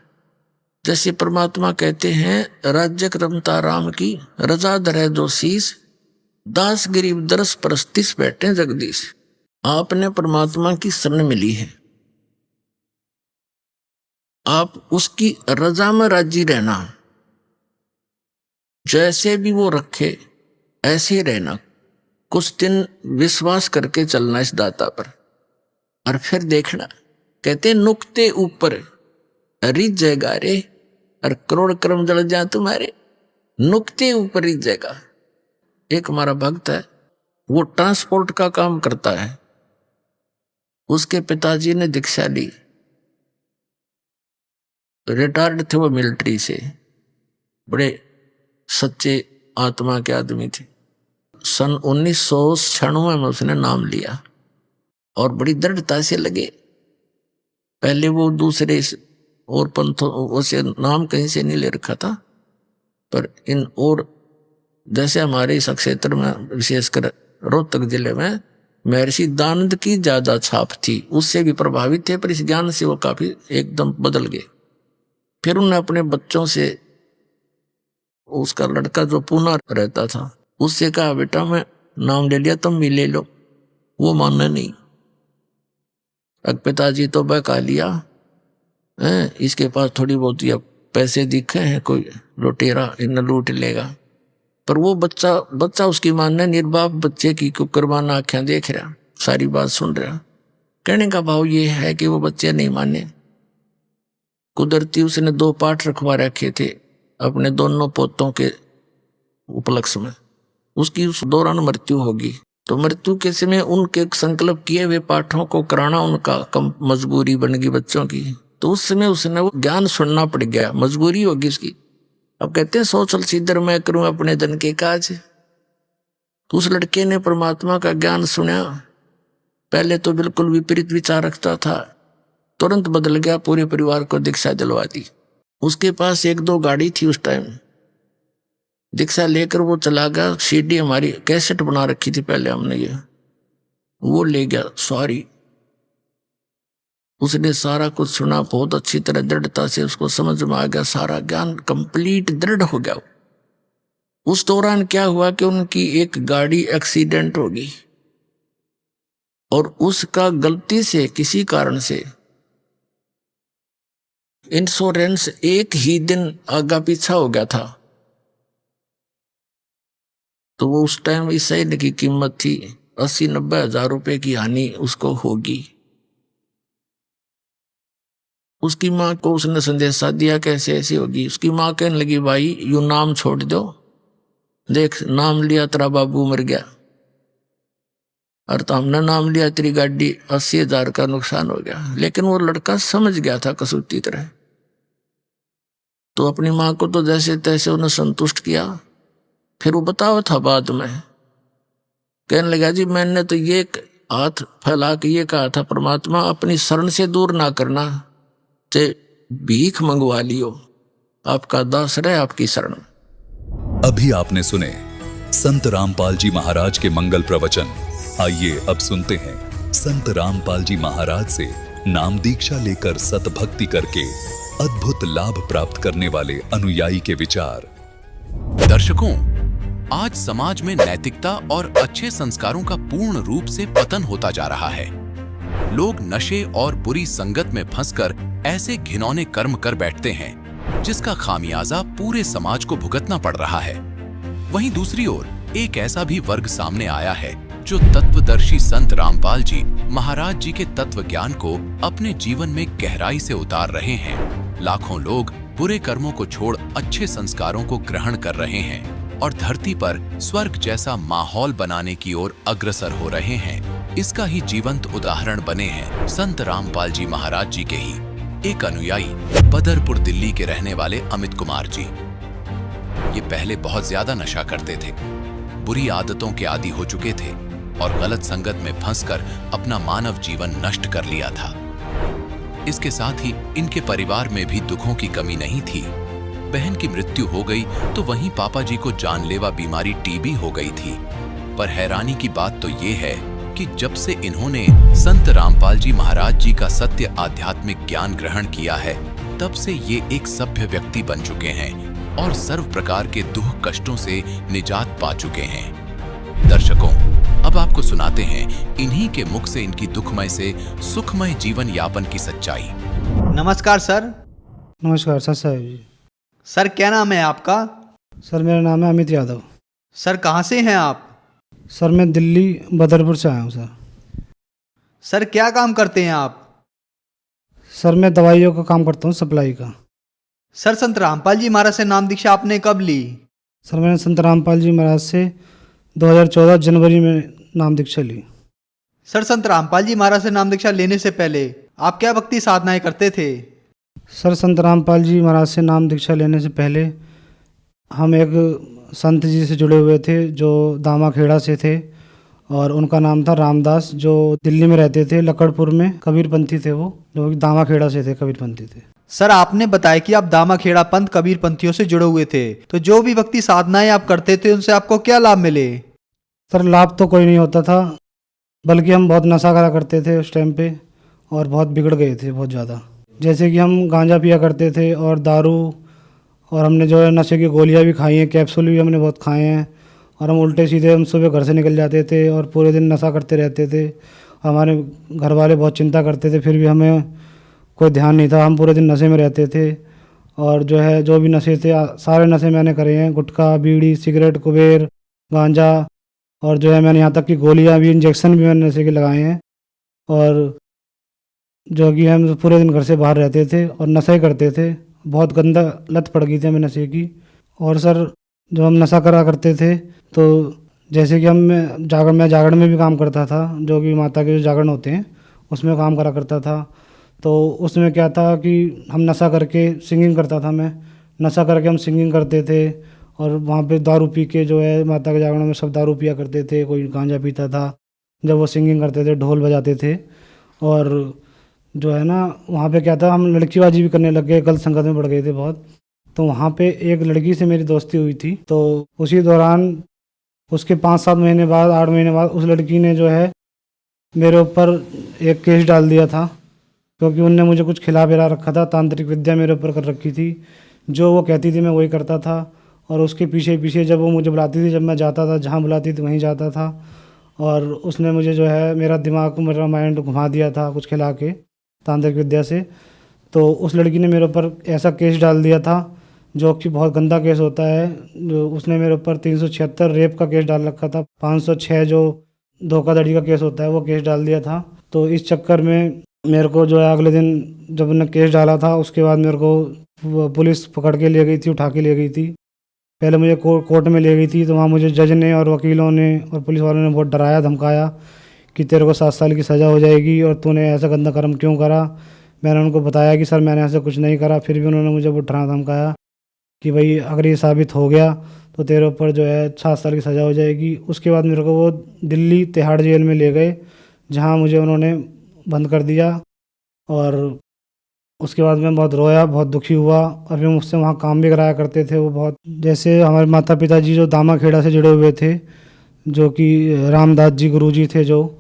जैसे परमात्मा कहते हैं राज्य रमता राम की रजा धरे जो शीस, दास गरीब दरस परस्तिस बैठे जगदीश। आपने परमात्मा की शरण मिली है, आप उसकी रजा में राजी रहना, जैसे भी वो रखे ऐसे रहना। कुछ दिन विश्वास करके चलना इस दाता पर और फिर देखना। कहते नुक्ते ऊपर रिझ जाएगा रे और करोड़ कर्म जल जाए तुम्हारे, नुक्ते ऊपर रिझ जाएगा। एक हमारा भक्त है, वो ट्रांसपोर्ट का काम करता है। उसके पिताजी ने दीक्षा ली, रिटायर्ड थे वो मिलिट्री से, बड़े सच्चे आत्मा के आदमी थे। सन 1996 में उसने नाम लिया और बड़ी दृढ़ता से लगे। पहले वो दूसरे और पंथों से नाम कहीं से नहीं ले रखा था, पर इन और जैसे हमारे इस क्षेत्र में विशेषकर रोहतक जिले में महर्षि दानंद की ज्यादा छाप थी, उससे भी प्रभावित थे, पर इस ज्ञान से वो काफी एकदम बदल गए। फिर उन्होंने अपने बच्चों से, उसका लड़का जो पुणे रहता था उससे कहा बेटा मैं नाम ले लिया तुम भी ले लो, वो मानना नहीं। अब पिताजी तो बहका लिया, इसके पास थोड़ी बहुत या पैसे दिखे हैं, कोई लुटेरा इन लूट लेगा। पर वो बच्चा उसकी मानना, निर्बाप बच्चे की कुकरबाना आँखें देख रहा, सारी बात सुन रहा। कहने का भाव ये है कि वो बच्चे नहीं माने। कुदरती उसने 2 पाठ रखवा रखे थे अपने दोनों पोतों के उपलक्ष्य में। उसकी उस दौरान मृत्यु होगी, तो मृत्यु के समय उनके संकल्प किए हुए पाठों को कराना उनका कम मजबूरी बन गई बच्चों की। तो उस समय उसने वो ज्ञान सुनना पड़ गया, मजबूरी होगी उसकी। अब कहते हैं सो चल सीधर मैं करूं अपने धन के काज। तो उस लड़के ने परमात्मा का ज्ञान सुना। पहले तो बिल्कुल विपरीत विचार रखता था, तुरंत बदल गया, पूरे परिवार को दीक्षा दिलवा दी। उसके पास 1-2 गाड़ी थी उस टाइम, दीक्षा लेकर वो चला गया। सीडी हमारी कैसेट बना रखी थी पहले हमने, ये वो ले गया सॉरी। उसने सारा कुछ सुना, बहुत अच्छी तरह दृढ़ता से उसको समझ में आ गया, सारा ज्ञान कंप्लीट दृढ़ हो गया। उस दौरान क्या हुआ कि उनकी एक गाड़ी एक्सीडेंट हो गई और उसका गलती से किसी कारण से इंश्योरेंस एक ही दिन आगा पीछा हो गया था। तो वो उस टाइम इस शहर की कीमत थी 80-90 हजार रुपए की हानि उसको होगी। उसकी माँ को उसने संदेशा दिया कैसे ऐसी होगी। उसकी माँ कहने लगी भाई यू नाम छोड़ दो, देख नाम लिया तेरा बाबू मर गया, और तो हमने नाम लिया तेरी गाड़ी 80 हजार का नुकसान हो गया। लेकिन वो लड़का समझ गया था कसूती तरह, तो अपनी माँ को तो जैसे तैसे उन्हें संतुष्ट किया। फिर वो बताओ था बाद में, कहने लगा जी मैंने तो ये हाथ फैला के ये कहा था परमात्मा अपनी शरण से दूर ना करना, चाहे भीख मंगवा लियो, आपका दास रहे आपकी शरण। अभी आपने सुने संत रामपाल जी महाराज के मंगल प्रवचन। आइए अब सुनते हैं संत रामपाल जी महाराज से नाम दीक्षा लेकर सतभक्ति करके अद्भुत लाभ प्राप्त करने वाले अनुयायी के विचार। दर्शकों, आज समाज में नैतिकता और अच्छे संस्कारों का पूर्ण रूप से पतन होता जा रहा है। लोग नशे और बुरी संगत में फंसकर ऐसे घिनौने कर्म कर बैठते हैं जिसका खामियाजा पूरे समाज को भुगतना पड़ रहा है। वहीं दूसरी ओर एक ऐसा भी वर्ग सामने आया है जो तत्वदर्शी संत रामपाल जी महाराज जी के तत्व ज्ञान को अपने जीवन में गहराई से उतार रहे हैं। लाखों लोग बुरे कर्मों को छोड़ अच्छे संस्कारों को ग्रहण कर रहे हैं और धरती पर स्वर्ग जैसा माहौल बनाने की ओर अग्रसर हो रहे हैं। इसका ही जीवंत उदाहरण बने हैं संत रामपाल जी महाराज जी के ही एक अनुयायी बदरपुर दिल्ली के रहने वाले अमित कुमार जी। ये पहले बहुत ज्यादा नशा करते थे, बुरी आदतों के आदी हो चुके थे और गलत संगत में फंसकर अपना मानव जीवन नष्ट कर लिया था। इसके साथ ही इनके परिवार में भी दुखों की कमी नहीं थी। बहन की मृत्यु हो गई तो वहीं पापा जी को जानलेवा बीमारी टीबी हो गई थी। पर हैरानी की बात तो ये है कि जब से इन्होंने संत रामपाल जी महाराज जी का सत्य आध्यात्मिक ज्ञान ग्रहण किया है, तब से ये एक सभ्य व्यक्ति बन चुके हैं और सर्व प्रकार के दुख कष्टों से निजात पा चुके हैं। दर्शकों, अब आपको सुनाते हैं इन्हीं के मुख से इनकी दुखमय से सुखमय जीवन यापन की सच्चाई। नमस्कार सर। नमस्कार सर साहब जी। सर क्या नाम है आपका? सर मेरा नाम है अमित यादव। सर कहाँ से हैं आप? सर मैं दिल्ली बदरपुर से आया हूँ सर। सर क्या काम करते हैं आप? सर मैं दवाइयों का काम करता हूँ, सप्लाई का। सर संत रामपाल जी महाराज से नाम दीक्षा आपने कब ली? सर मैंने संत रामपाल जी महाराज से 2014 जनवरी में नाम दीक्षा ली। सर संत रामपाल जी महाराज से नाम दीक्षा लेने से पहले आप क्या भक्ति साधनाएं करते थे? सर संत रामपाल जी महाराज से नाम दीक्षा लेने से पहले हम एक संत जी से जुड़े हुए थे जो दामाखेड़ा से थे, और उनका नाम था रामदास, जो दिल्ली में रहते थे, लकड़पुर में, कबीरपंथी थे वो, जो कि दामाखेड़ा से थे, कबीरपंथी थे। सर आपने बताया कि आप दामाखेड़ा पंथ कबीरपंथियों से जुड़े हुए थे, तो जो भी भक्ति साधनाएं आप करते थे उनसे आपको क्या लाभ मिले? सर लाभ तो कोई नहीं होता था, बल्कि हम बहुत नशा करा करते थे उस टाइम पे, और बहुत बिगड़ गए थे बहुत ज़्यादा। जैसे कि हम गांजा पिया करते थे और दारू, और हमने जो है नशे की गोलियां भी खाई हैं, कैप्सूल भी हमने बहुत खाए हैं, और हम उल्टे सीधे हम सुबह घर से निकल जाते थे और पूरे दिन नशा करते रहते थे। हमारे घर वाले बहुत चिंता करते थे, फिर भी हमें कोई ध्यान नहीं था, हम पूरे दिन नशे में रहते थे। और जो है जो भी नशे थे सारे नशे मैंने करे हैं, गुटखा, बीड़ी, सिगरेट, कुबेर, गांजा, और जो है मैंने यहाँ तक कि गोलियाँ भी, इंजेक्शन भी मैंने नशे के लगाए हैं। और जो कि हम पूरे दिन घर से बाहर रहते थे और नशे करते थे, बहुत गंदा लत पड़ गई थी हमें नशे की। और सर जब हम नशा करा करते थे तो जैसे कि मैं जागरण में भी काम करता था, जो कि माता के जो जागरण होते हैं उसमें काम करा करता था। तो उसमें क्या था कि हम नशा करके सिंगिंग करता था, मैं नशा करके हम सिंगिंग करते थे, और वहाँ पे दारू पी के जो है माता के जागरण में सब दारू पिया करते थे, कोई गांजा पीता था जब वो सिंगिंग करते थे, ढोल बजाते थे। और जो है ना वहाँ पे क्या था, हम लड़कीबाजी भी करने लग गए, गलत संगत में पड़ गए थे बहुत। तो वहाँ पे एक लड़की से मेरी दोस्ती हुई थी, तो उसी दौरान उसके 5-7 महीने बाद, 8 महीने बाद उस लड़की ने जो है मेरे ऊपर एक केस डाल दिया था, क्योंकि उनने मुझे कुछ खिला पिला रखा था, तांत्रिक विद्या मेरे ऊपर कर रखी थी। जो वो कहती थी मैं वही करता था, और उसके पीछे पीछे जब वो मुझे बुलाती थी, जब मैं जाता था, जहाँ बुलाती थी वहीं जाता था। और उसने मुझे जो है मेरा दिमाग, मेरा माइंड घुमा दिया था कुछ खिला के तांत्रिक विद्या से। तो उस लड़की ने मेरे ऊपर ऐसा केस डाल दिया था जो कि बहुत गंदा केस होता है। जो उसने मेरे ऊपर 376 रेप का केस डाल रखा था, 506 जो धोखाधड़ी का केस होता है वो केस डाल दिया था। तो इस चक्कर में मेरे को जो है अगले दिन जब उन्होंने केस डाला था, उसके बाद मेरे को पुलिस पकड़ के ले गई थी, उठा के ले गई थी। पहले मुझे कोर्ट में ले गई थी, तो वहाँ मुझे जज ने और वकीलों ने और पुलिस वालों ने बहुत डराया धमकाया कि तेरे को 7 साल की सज़ा हो जाएगी और तूने ऐसा गंदा कर्म क्यों करा। मैंने उनको बताया कि सर मैंने ऐसा कुछ नहीं करा, फिर भी उन्होंने मुझे बहुत डरा धमकाया कि भाई अगर ये साबित हो गया तो तेरे ऊपर जो है 7 साल की सज़ा हो जाएगी। उसके बाद मेरे को वो दिल्ली तिहाड़ जेल में ले गए, जहाँ मुझे उन्होंने बंद कर दिया। और उसके बाद मैं बहुत रोया, बहुत दुखी हुआ, और फिर मुझसे वहाँ काम भी कराया करते थे वो बहुत। जैसे हमारे माता पिताजी जो दामाखेड़ा से जुड़े हुए थे, जो कि रामदास जी गुरु जी थे, जो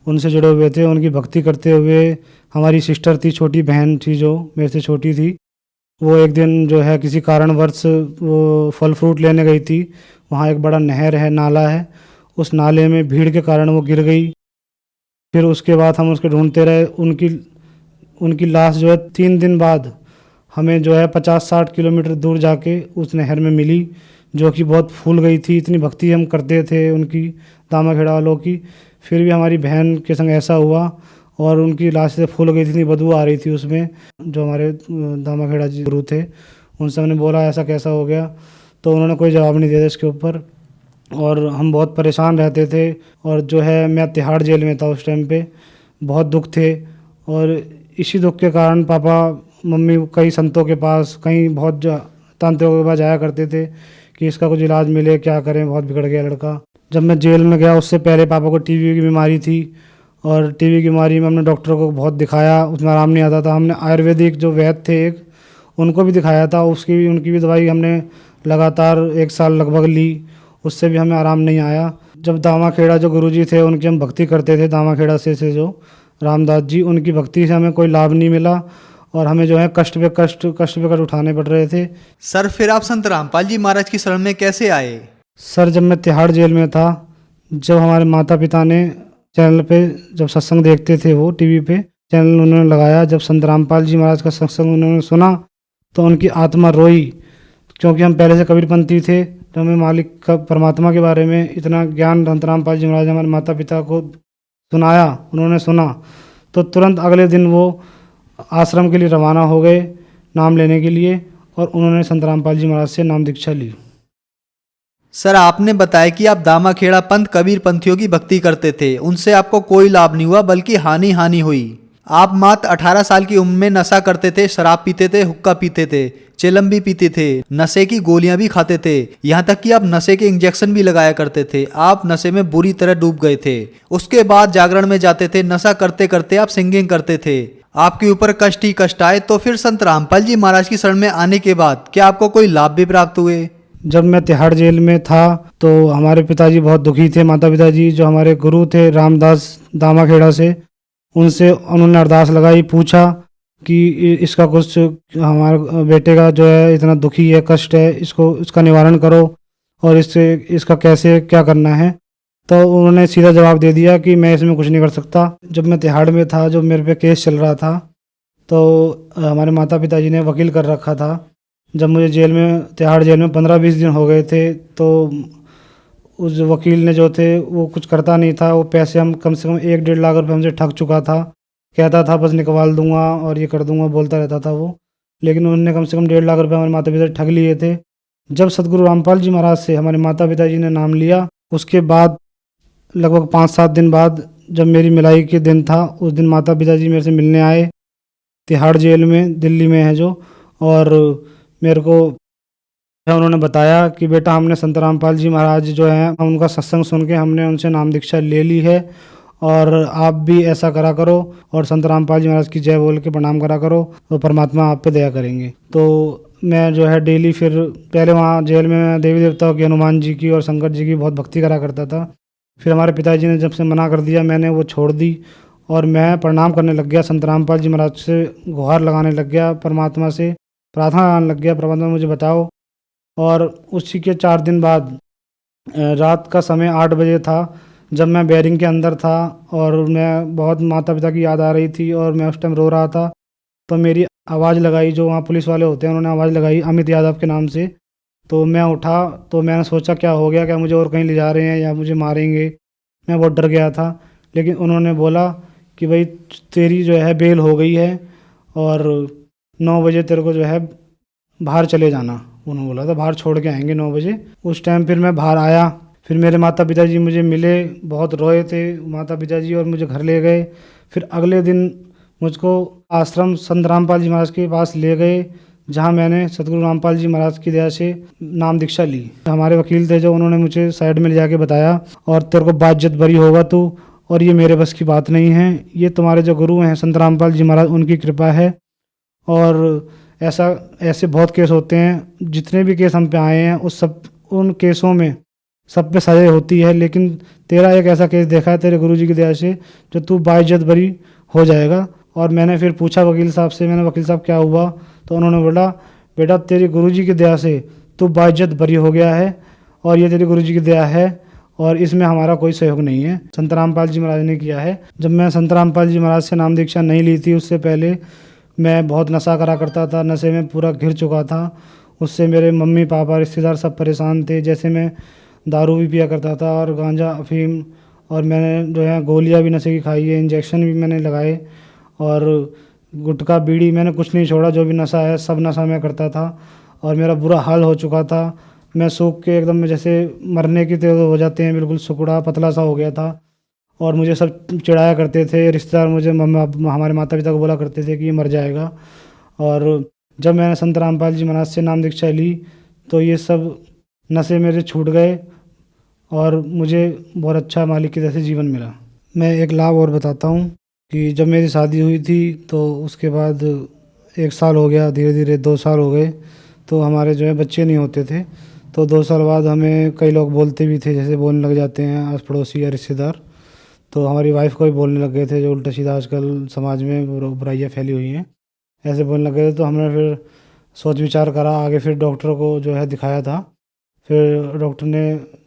उनसे जुड़े हुए थे, उनकी भक्ति करते हुए हमारी सिस्टर थी, छोटी बहन थी जो मेरे से छोटी थी, वो एक दिन जो है किसी कारणवश वो फल फ्रूट लेने गई थी। वहाँ एक बड़ा नहर है, नाला है, उस नाले में भीड़ के कारण वो गिर गई। फिर उसके बाद हम उसके ढूंढते रहे, उनकी लाश जो है 3 दिन बाद हमें जो है 50-60 किलोमीटर दूर जाके उस नहर में मिली, जो कि बहुत फूल गई थी। इतनी भक्ति हम करते थे उनकी, दामाखेड़ा वालों की, फिर भी हमारी बहन के संग ऐसा हुआ और उनकी लाश से फूल गई थी, इतनी बदबू आ रही थी उसमें। जो हमारे दामाखेड़ा जी गुरु थे उनसे हमने बोला ऐसा कैसा हो गया, तो उन्होंने कोई जवाब नहीं दिया इसके ऊपर, और हम बहुत परेशान रहते थे। और जो है मैं तिहाड़ जेल में था उस टाइम पे, बहुत दुख थे। और इसी दुख के कारण पापा मम्मी कई संतों के पास, कहीं बहुत तांत्रिकों के पास जाया करते थे कि इसका कुछ इलाज मिले, क्या करें, बहुत बिगड़ गया लड़का। जब मैं जेल में गया उससे पहले पापा को टीबी की बीमारी थी और टीबी की बीमारी में हमने डॉक्टरों को बहुत दिखाया, उसमें आराम नहीं आता था। हमने आयुर्वेदिक जो वैद्य थे एक, उनको भी दिखाया था, उनकी भी दवाई हमने लगातार 1 साल लगभग ली, उससे भी हमें आराम नहीं आया। जब दामाखेड़ा जो गुरुजी थे उनकी हम भक्ति करते थे, दामाखेड़ा से जो रामदास जी, उनकी भक्ति से हमें कोई लाभ नहीं मिला और हमें जो है कष्ट पे कष्ट उठाने पड़ रहे थे। सर फिर आप संत रामपाल जी महाराज की शरण में कैसे आए? सर जब मैं तिहाड़ जेल में था, जब हमारे माता पिता ने चैनल पे जब सत्संग देखते थे, वो टीवी पे चैनल उन्होंने लगाया, जब संत रामपाल जी महाराज का सत्संग उन्होंने सुना तो उनकी आत्मा रोई, क्योंकि हम पहले से कबीरपंथी थे। तो हमें मालिक का, परमात्मा के बारे में इतना ज्ञान संत रामपाल जी महाराज हमारे माता पिता को सुनाया, उन्होंने सुना तो तुरंत अगले दिन वो आश्रम के लिए रवाना हो गए नाम लेने के लिए, और उन्होंने संत रामपाल जी महाराज से नाम दीक्षा ली। सर आपने बताया कि आप दामाखेड़ा पंथ कबीर पंथियों की भक्ति करते थे, उनसे आपको कोई लाभ नहीं हुआ बल्कि हानि हुई। आप मात्र 18 साल की उम्र में नशा करते थे, शराब पीते थे, हुक्का पीते थे, चिलम भी पीते थे, नशे की गोलियां भी खाते थे, यहाँ तक कि आप नशे के इंजेक्शन भी लगाया करते थे। आप नशे में बुरी तरह डूब गए थे। उसके बाद जागरण में जाते थे, नशा करते करते आप सिंगिंग करते थे। आपके ऊपर कष्ट ही कष्ट आए। तो फिर संत रामपाल जी महाराज की शरण में आने के बाद क्या आपको कोई लाभ भी प्राप्त हुए? जब मैं तिहाड़ जेल में था तो हमारे पिताजी बहुत दुखी थे, माता पिताजी जो हमारे गुरु थे रामदास दामाखेड़ा से, उनसे उन्होंने अरदास लगाई, पूछा कि इसका कुछ, हमारे बेटे का जो है इतना दुखी है, कष्ट है, इसका निवारण करो और इसका कैसे क्या करना है। तो उन्होंने सीधा जवाब दे दिया कि मैं इसमें कुछ नहीं कर सकता। जब मैं तिहाड़ में था, जो मेरे पे केस चल रहा था, तो हमारे माता पिताजी ने वकील कर रखा था। जब मुझे तिहाड़ जेल में 15-20 दिन हो गए थे, तो उस वकील ने जो थे वो कुछ करता नहीं था। वो पैसे हम कम से कम 1-1.5 लाख रुपए हमसे ठग चुका था। कहता था बस निकलवा दूंगा और ये कर दूंगा, बोलता रहता था वो, लेकिन उन्होंने कम से कम 1.5 लाख रुपए हमारे माता पिता ठग लिए थे। जब सतगुरु रामपाल जी महाराज से हमारे माता पिताजी ने नाम लिया, उसके बाद लगभग 5-7 दिन बाद जब मेरी मिलाई के दिन था, उस दिन माता पिताजी मेरे से मिलने आए तिहाड़ जेल में, दिल्ली में है जो, और मेरे को उन्होंने बताया कि बेटा हमने संत रामपाल जी महाराज जो हैं, उनका सत्संग सुन के हमने उनसे नाम दीक्षा ले ली है और आप भी ऐसा करा करो और संत रामपाल जी महाराज की जय बोल के प्रणाम करा करो, तो परमात्मा आप पे दया करेंगे। तो मैं जो है डेली, फिर पहले वहाँ जेल में मैं देवी देवताओं की, हनुमान जी की और शंकर जी की बहुत भक्ति करा करता था। फिर हमारे पिताजी ने जब से मना कर दिया, मैंने वो छोड़ दी और मैं प्रणाम करने लग गया, संत रामपाल जी महाराज से गुहार लगाने लग गया, परमात्मा से प्रार्थना लगाने लग गया, परमात्मा मुझे बचाओ। और उसी के 4 दिन बाद रात का समय 8 बजे था, जब मैं बैरिंग के अंदर था और मैं बहुत माता पिता की याद आ रही थी और मैं उस टाइम रो रहा था, तो मेरी आवाज़ लगाई, जो वहाँ पुलिस वाले होते हैं उन्होंने आवाज़ लगाई अमित यादव के नाम से। तो मैं उठा, तो मैंने सोचा क्या हो गया, क्या मुझे और कहीं ले जा रहे हैं या मुझे मारेंगे। मैं बहुत डर गया था, लेकिन उन्होंने बोला कि भाई तेरी जो है बेल हो गई है और 9 बजे तेरे को जो है बाहर चले जाना। उन्होंने बोला था बाहर छोड़ के आएंगे 9 बजे। उस टाइम फिर मैं बाहर आया, फिर मेरे माता पिताजी मुझे मिले, बहुत रोए थे माता पिताजी और मुझे घर ले गए। फिर अगले दिन मुझको आश्रम संत रामपाल जी महाराज के पास ले गए, जहाँ मैंने सतगुरु रामपाल जी महाराज की दया से नाम दीक्षा ली। हमारे वकील थे जो, उन्होंने मुझे साइड में ले जाके बताया और तेरे को बाज्यत बरी होगा तू, और ये मेरे बस की बात नहीं है, ये तुम्हारे जो गुरु हैं संत रामपाल जी महाराज, उनकी कृपा है। और ऐसे बहुत केस होते हैं, जितने भी केस हम पे आए हैं उन केसों में सब पे सजा होती है, लेकिन तेरा एक ऐसा केस देखा है तेरे गुरुजी की दया से जो तू बाइज्जत बरी हो जाएगा। और मैंने फिर पूछा वकील साहब से, वकील साहब क्या हुआ, तो उन्होंने बोला बेटा तेरी गुरुजी की दया से तू बाइज्जत बरी हो गया है और ये तेरी गुरुजी की दया है और इसमें हमारा कोई सहयोग नहीं है, संत रामपाल जी महाराज ने किया है। जब मैं संत रामपाल जी महाराज से नाम दीक्षा नहीं ली थी, उससे पहले मैं बहुत नशा करा करता था, नशे में पूरा घिर चुका था। उससे मेरे मम्मी पापा रिश्तेदार सब परेशान थे। जैसे मैं दारू भी पिया करता था और गांजा अफीम, और मैंने जो है गोलियां भी नशे की खाई है, इंजेक्शन भी मैंने लगाए और गुटखा बीड़ी मैंने कुछ नहीं छोड़ा, जो भी नशा है सब नशा मैं करता था और मेरा बुरा हाल हो चुका था। मैं सूख के एकदम जैसे मरने की तरह हो जाते हैं, बिल्कुल सुकुड़ा पतला सा हो गया था और मुझे सब चिढ़ाया करते थे रिश्तेदार, मुझे हमारे माता पिता को बोला करते थे कि ये मर जाएगा। और जब मैंने संत रामपाल जी महाराज से नाम दीक्षा ली तो ये सब नशे मेरे छूट गए और मुझे बहुत अच्छा मालिक की तरह से जीवन मिला। मैं एक लाभ और बताता हूँ कि जब मेरी शादी हुई थी तो उसके बाद 1 साल हो गया, धीरे धीरे 2 साल हो गए, तो हमारे जो है बच्चे नहीं होते थे। तो 2 साल बाद हमें कई लोग बोलते भी थे, जैसे बोलने लग जाते हैं आस पड़ोसी या रिश्तेदार। तो हमारी वाइफ को भी बोलने लग गए थे, जो उल्टा सीधा आजकल समाज में बुराइयाँ फैली हुई हैं, ऐसे बोलने लग गए थे। तो हमने फिर सोच विचार करा, आगे फिर डॉक्टर को जो है दिखाया था। फिर डॉक्टर ने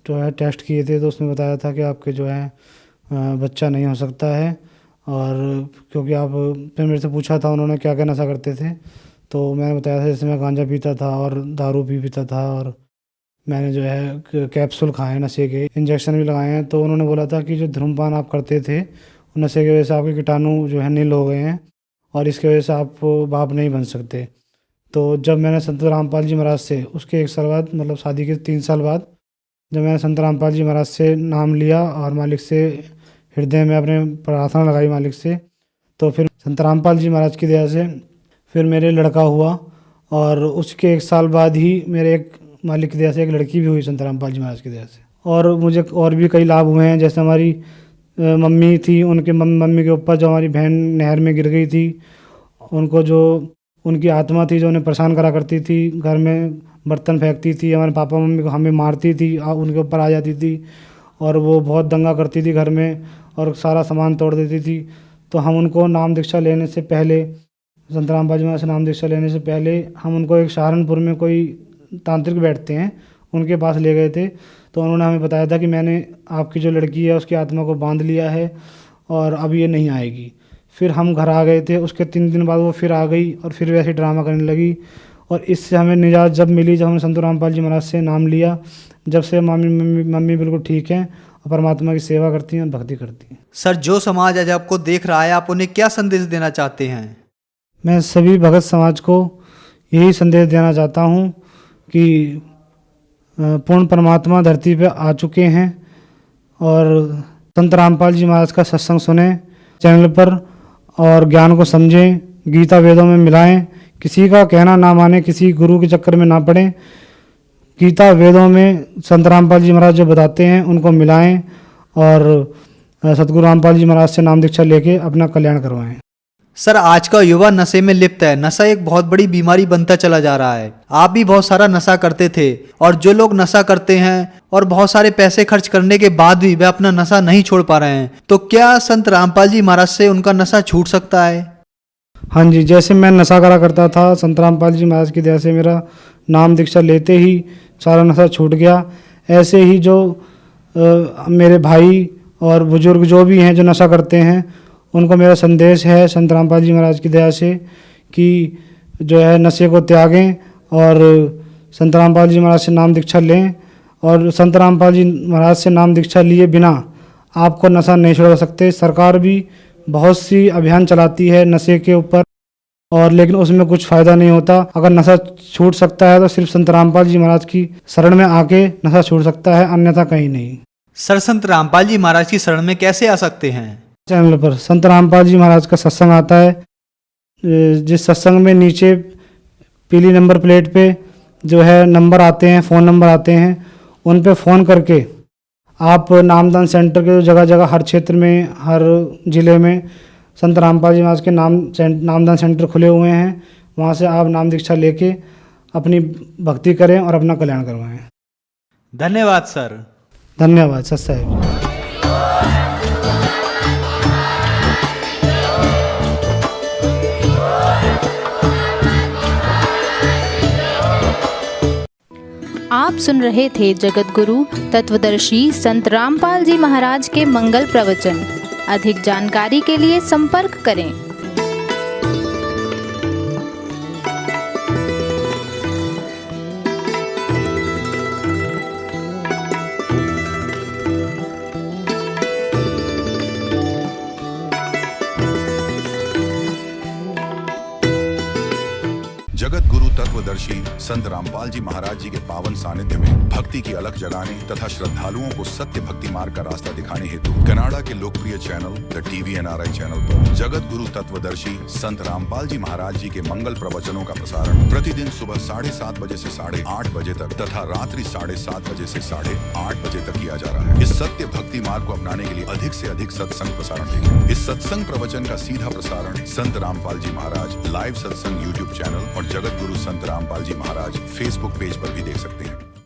जो है टेस्ट किए थे, तो उसने बताया था कि आपके जो है बच्चा नहीं हो सकता है। और क्योंकि आप फिर मेरे से पूछा था उन्होंने क्या क्या नशा करते थे, तो मैंने बताया था जैसे मैं गांजा पीता था और दारू भी पीता था, और मैंने जो है कैप्सूल खाए हैं नशे के, इंजेक्शन भी लगाए हैं। तो उन्होंने बोला था कि जो धूम्रपान आप करते थे नशे की वजह से आपके कीटाणु जो है नील हो गए हैं और इसकी वजह से आप बाप नहीं बन सकते। तो जब मैंने संत रामपाल जी महाराज से उसके 1 साल बाद, मतलब शादी के 3 साल बाद, जब मैंने संत रामपाल जी महाराज से नाम लिया और मालिक से हृदय में अपने प्रार्थना लगाई मालिक से, तो फिर संत रामपाल जी महाराज की दया से फिर मेरे लड़का हुआ। और उसके 1 साल बाद ही मेरे एक मालिक की दया से एक लड़की भी हुई संत रामपाल जी महाराज की दया से। और मुझे और भी कई लाभ हुए हैं, जैसे हमारी मम्मी थी, उनके मम्मी के ऊपर जो हमारी बहन नहर में गिर गई थी, उनको जो उनकी आत्मा थी जो उन्हें परेशान करा करती थी, घर में बर्तन फेंकती थी, हमारे पापा मम्मी को हमें मारती थी, उनके ऊपर आ जाती थी और वो बहुत दंगा करती थी घर में और सारा सामान तोड़ देती थी। तो हम उनको नाम दीक्षा लेने से पहले, संत रामपाल जी महाराज से नाम दीक्षा लेने से पहले, हम उनको एक सहारनपुर में कोई तांत्रिक बैठते हैं उनके पास ले गए थे। तो उन्होंने हमें बताया था कि मैंने आपकी जो लड़की है उसकी आत्मा को बांध लिया है और अब ये नहीं आएगी। फिर हम घर आ गए थे, उसके 3 दिन बाद वो फिर आ गई और फिर वैसे ड्रामा करने लगी। और इससे हमें निजात जब मिली, जब हमने संत रामपाल जी महाराज से नाम लिया, जब से मम्मी बिल्कुल ठीक हैं और परमात्मा की सेवा करती हैं, भक्ति करती हैं। सर, जो समाज आज आपको देख रहा है, आप उन्हें क्या संदेश देना चाहते हैं? मैं सभी भगत समाज को यही संदेश देना चाहता हूँ कि पूर्ण परमात्मा धरती पे आ चुके हैं और संत रामपाल जी महाराज का सत्संग सुने चैनल पर और ज्ञान को समझें, गीता वेदों में मिलाएं, किसी का कहना ना माने, किसी गुरु के चक्कर में ना पड़ें। गीता वेदों में संत रामपाल जी महाराज जो बताते हैं उनको मिलाएं और सतगुरु रामपाल जी महाराज से नाम दीक्षा लेके अपना कल्याण करवाएं। सर, आज का युवा नशे में लिप्त है। नशा एक बहुत बड़ी बीमारी बनता चला जा रहा है। आप भी बहुत सारा नशा करते थे और जो लोग नशा करते हैं और बहुत सारे पैसे खर्च करने के बाद भी वे अपना नशा नहीं छोड़ पा रहे हैं, तो क्या संत रामपाल जी महाराज से उनका नशा छूट सकता है? हाँ जी, जैसे मैं नशा करा करता था, संत रामपाल जी महाराज की दया से मेरा नाम दीक्षा लेते ही सारा नशा छूट गया। ऐसे ही जो मेरे भाई और बुजुर्ग जो भी हैं जो नशा करते हैं, उनको मेरा संदेश है संत रामपाल जी महाराज की दया से कि जो है नशे को त्यागें और संत रामपाल जी महाराज से नाम दीक्षा लें। और संत रामपाल जी महाराज से नाम दीक्षा लिए बिना आपको नशा नहीं छुड़वा सकते। सरकार भी बहुत सी अभियान चलाती है नशे के ऊपर, और लेकिन उसमें कुछ फ़ायदा नहीं होता। अगर नशा छूट सकता है तो सिर्फ संत रामपाल जी महाराज की शरण में आके नशा छूट सकता है, अन्यथा कहीं नहीं। सर, संत रामपाल जी महाराज की शरण में कैसे आ सकते हैं? चैनल पर संत रामपाल जी महाराज का सत्संग आता है, जिस सत्संग में नीचे पीली नंबर प्लेट पे जो है नंबर आते हैं, फ़ोन नंबर आते हैं, उन पे फ़ोन करके आप नामदान सेंटर के जगह जगह हर क्षेत्र में, हर ज़िले में संत रामपाल जी महाराज के नामदान सेंटर खुले हुए हैं, वहाँ से आप नाम दीक्षा लेके अपनी भक्ति करें और अपना कल्याण करवाएं। धन्यवाद सर। धन्यवाद सत साहिब। आप सुन रहे थे जगत गुरु तत्वदर्शी संत रामपाल जी महाराज के मंगल प्रवचन। अधिक जानकारी के लिए संपर्क करें। जगत गुरु तत्व तत्वदर्शी संत रामपाल जी महाराज जी के पावन सानिध्य में भक्ति की अलख जगाने तथा श्रद्धालुओं को सत्य भक्ति मार्ग का रास्ता दिखाने हेतु कनाडा के लोकप्रिय channel the TV NRI channel पर जगत गुरु तत्वदर्शी संत रामपाल जी महाराज जी के मंगल प्रवचनों का प्रसारण प्रतिदिन सुबह 7:30 बजे से 8:30 बजे तक तथा रात्रि 7:30 बजे से 8:30 बजे तक किया जा रहा है। इस सत्य भक्ति मार्ग को अपनाने के लिए अधिक से अधिक सत्संग प्रसारण देखें। इस सत्संग प्रवचन का सीधा प्रसारण संत रामपाल जी महाराज लाइव सत्संग YouTube चैनल और जगत गुरु संत रामपाल जी महाराज Facebook पेज पर भी देख सकते हैं।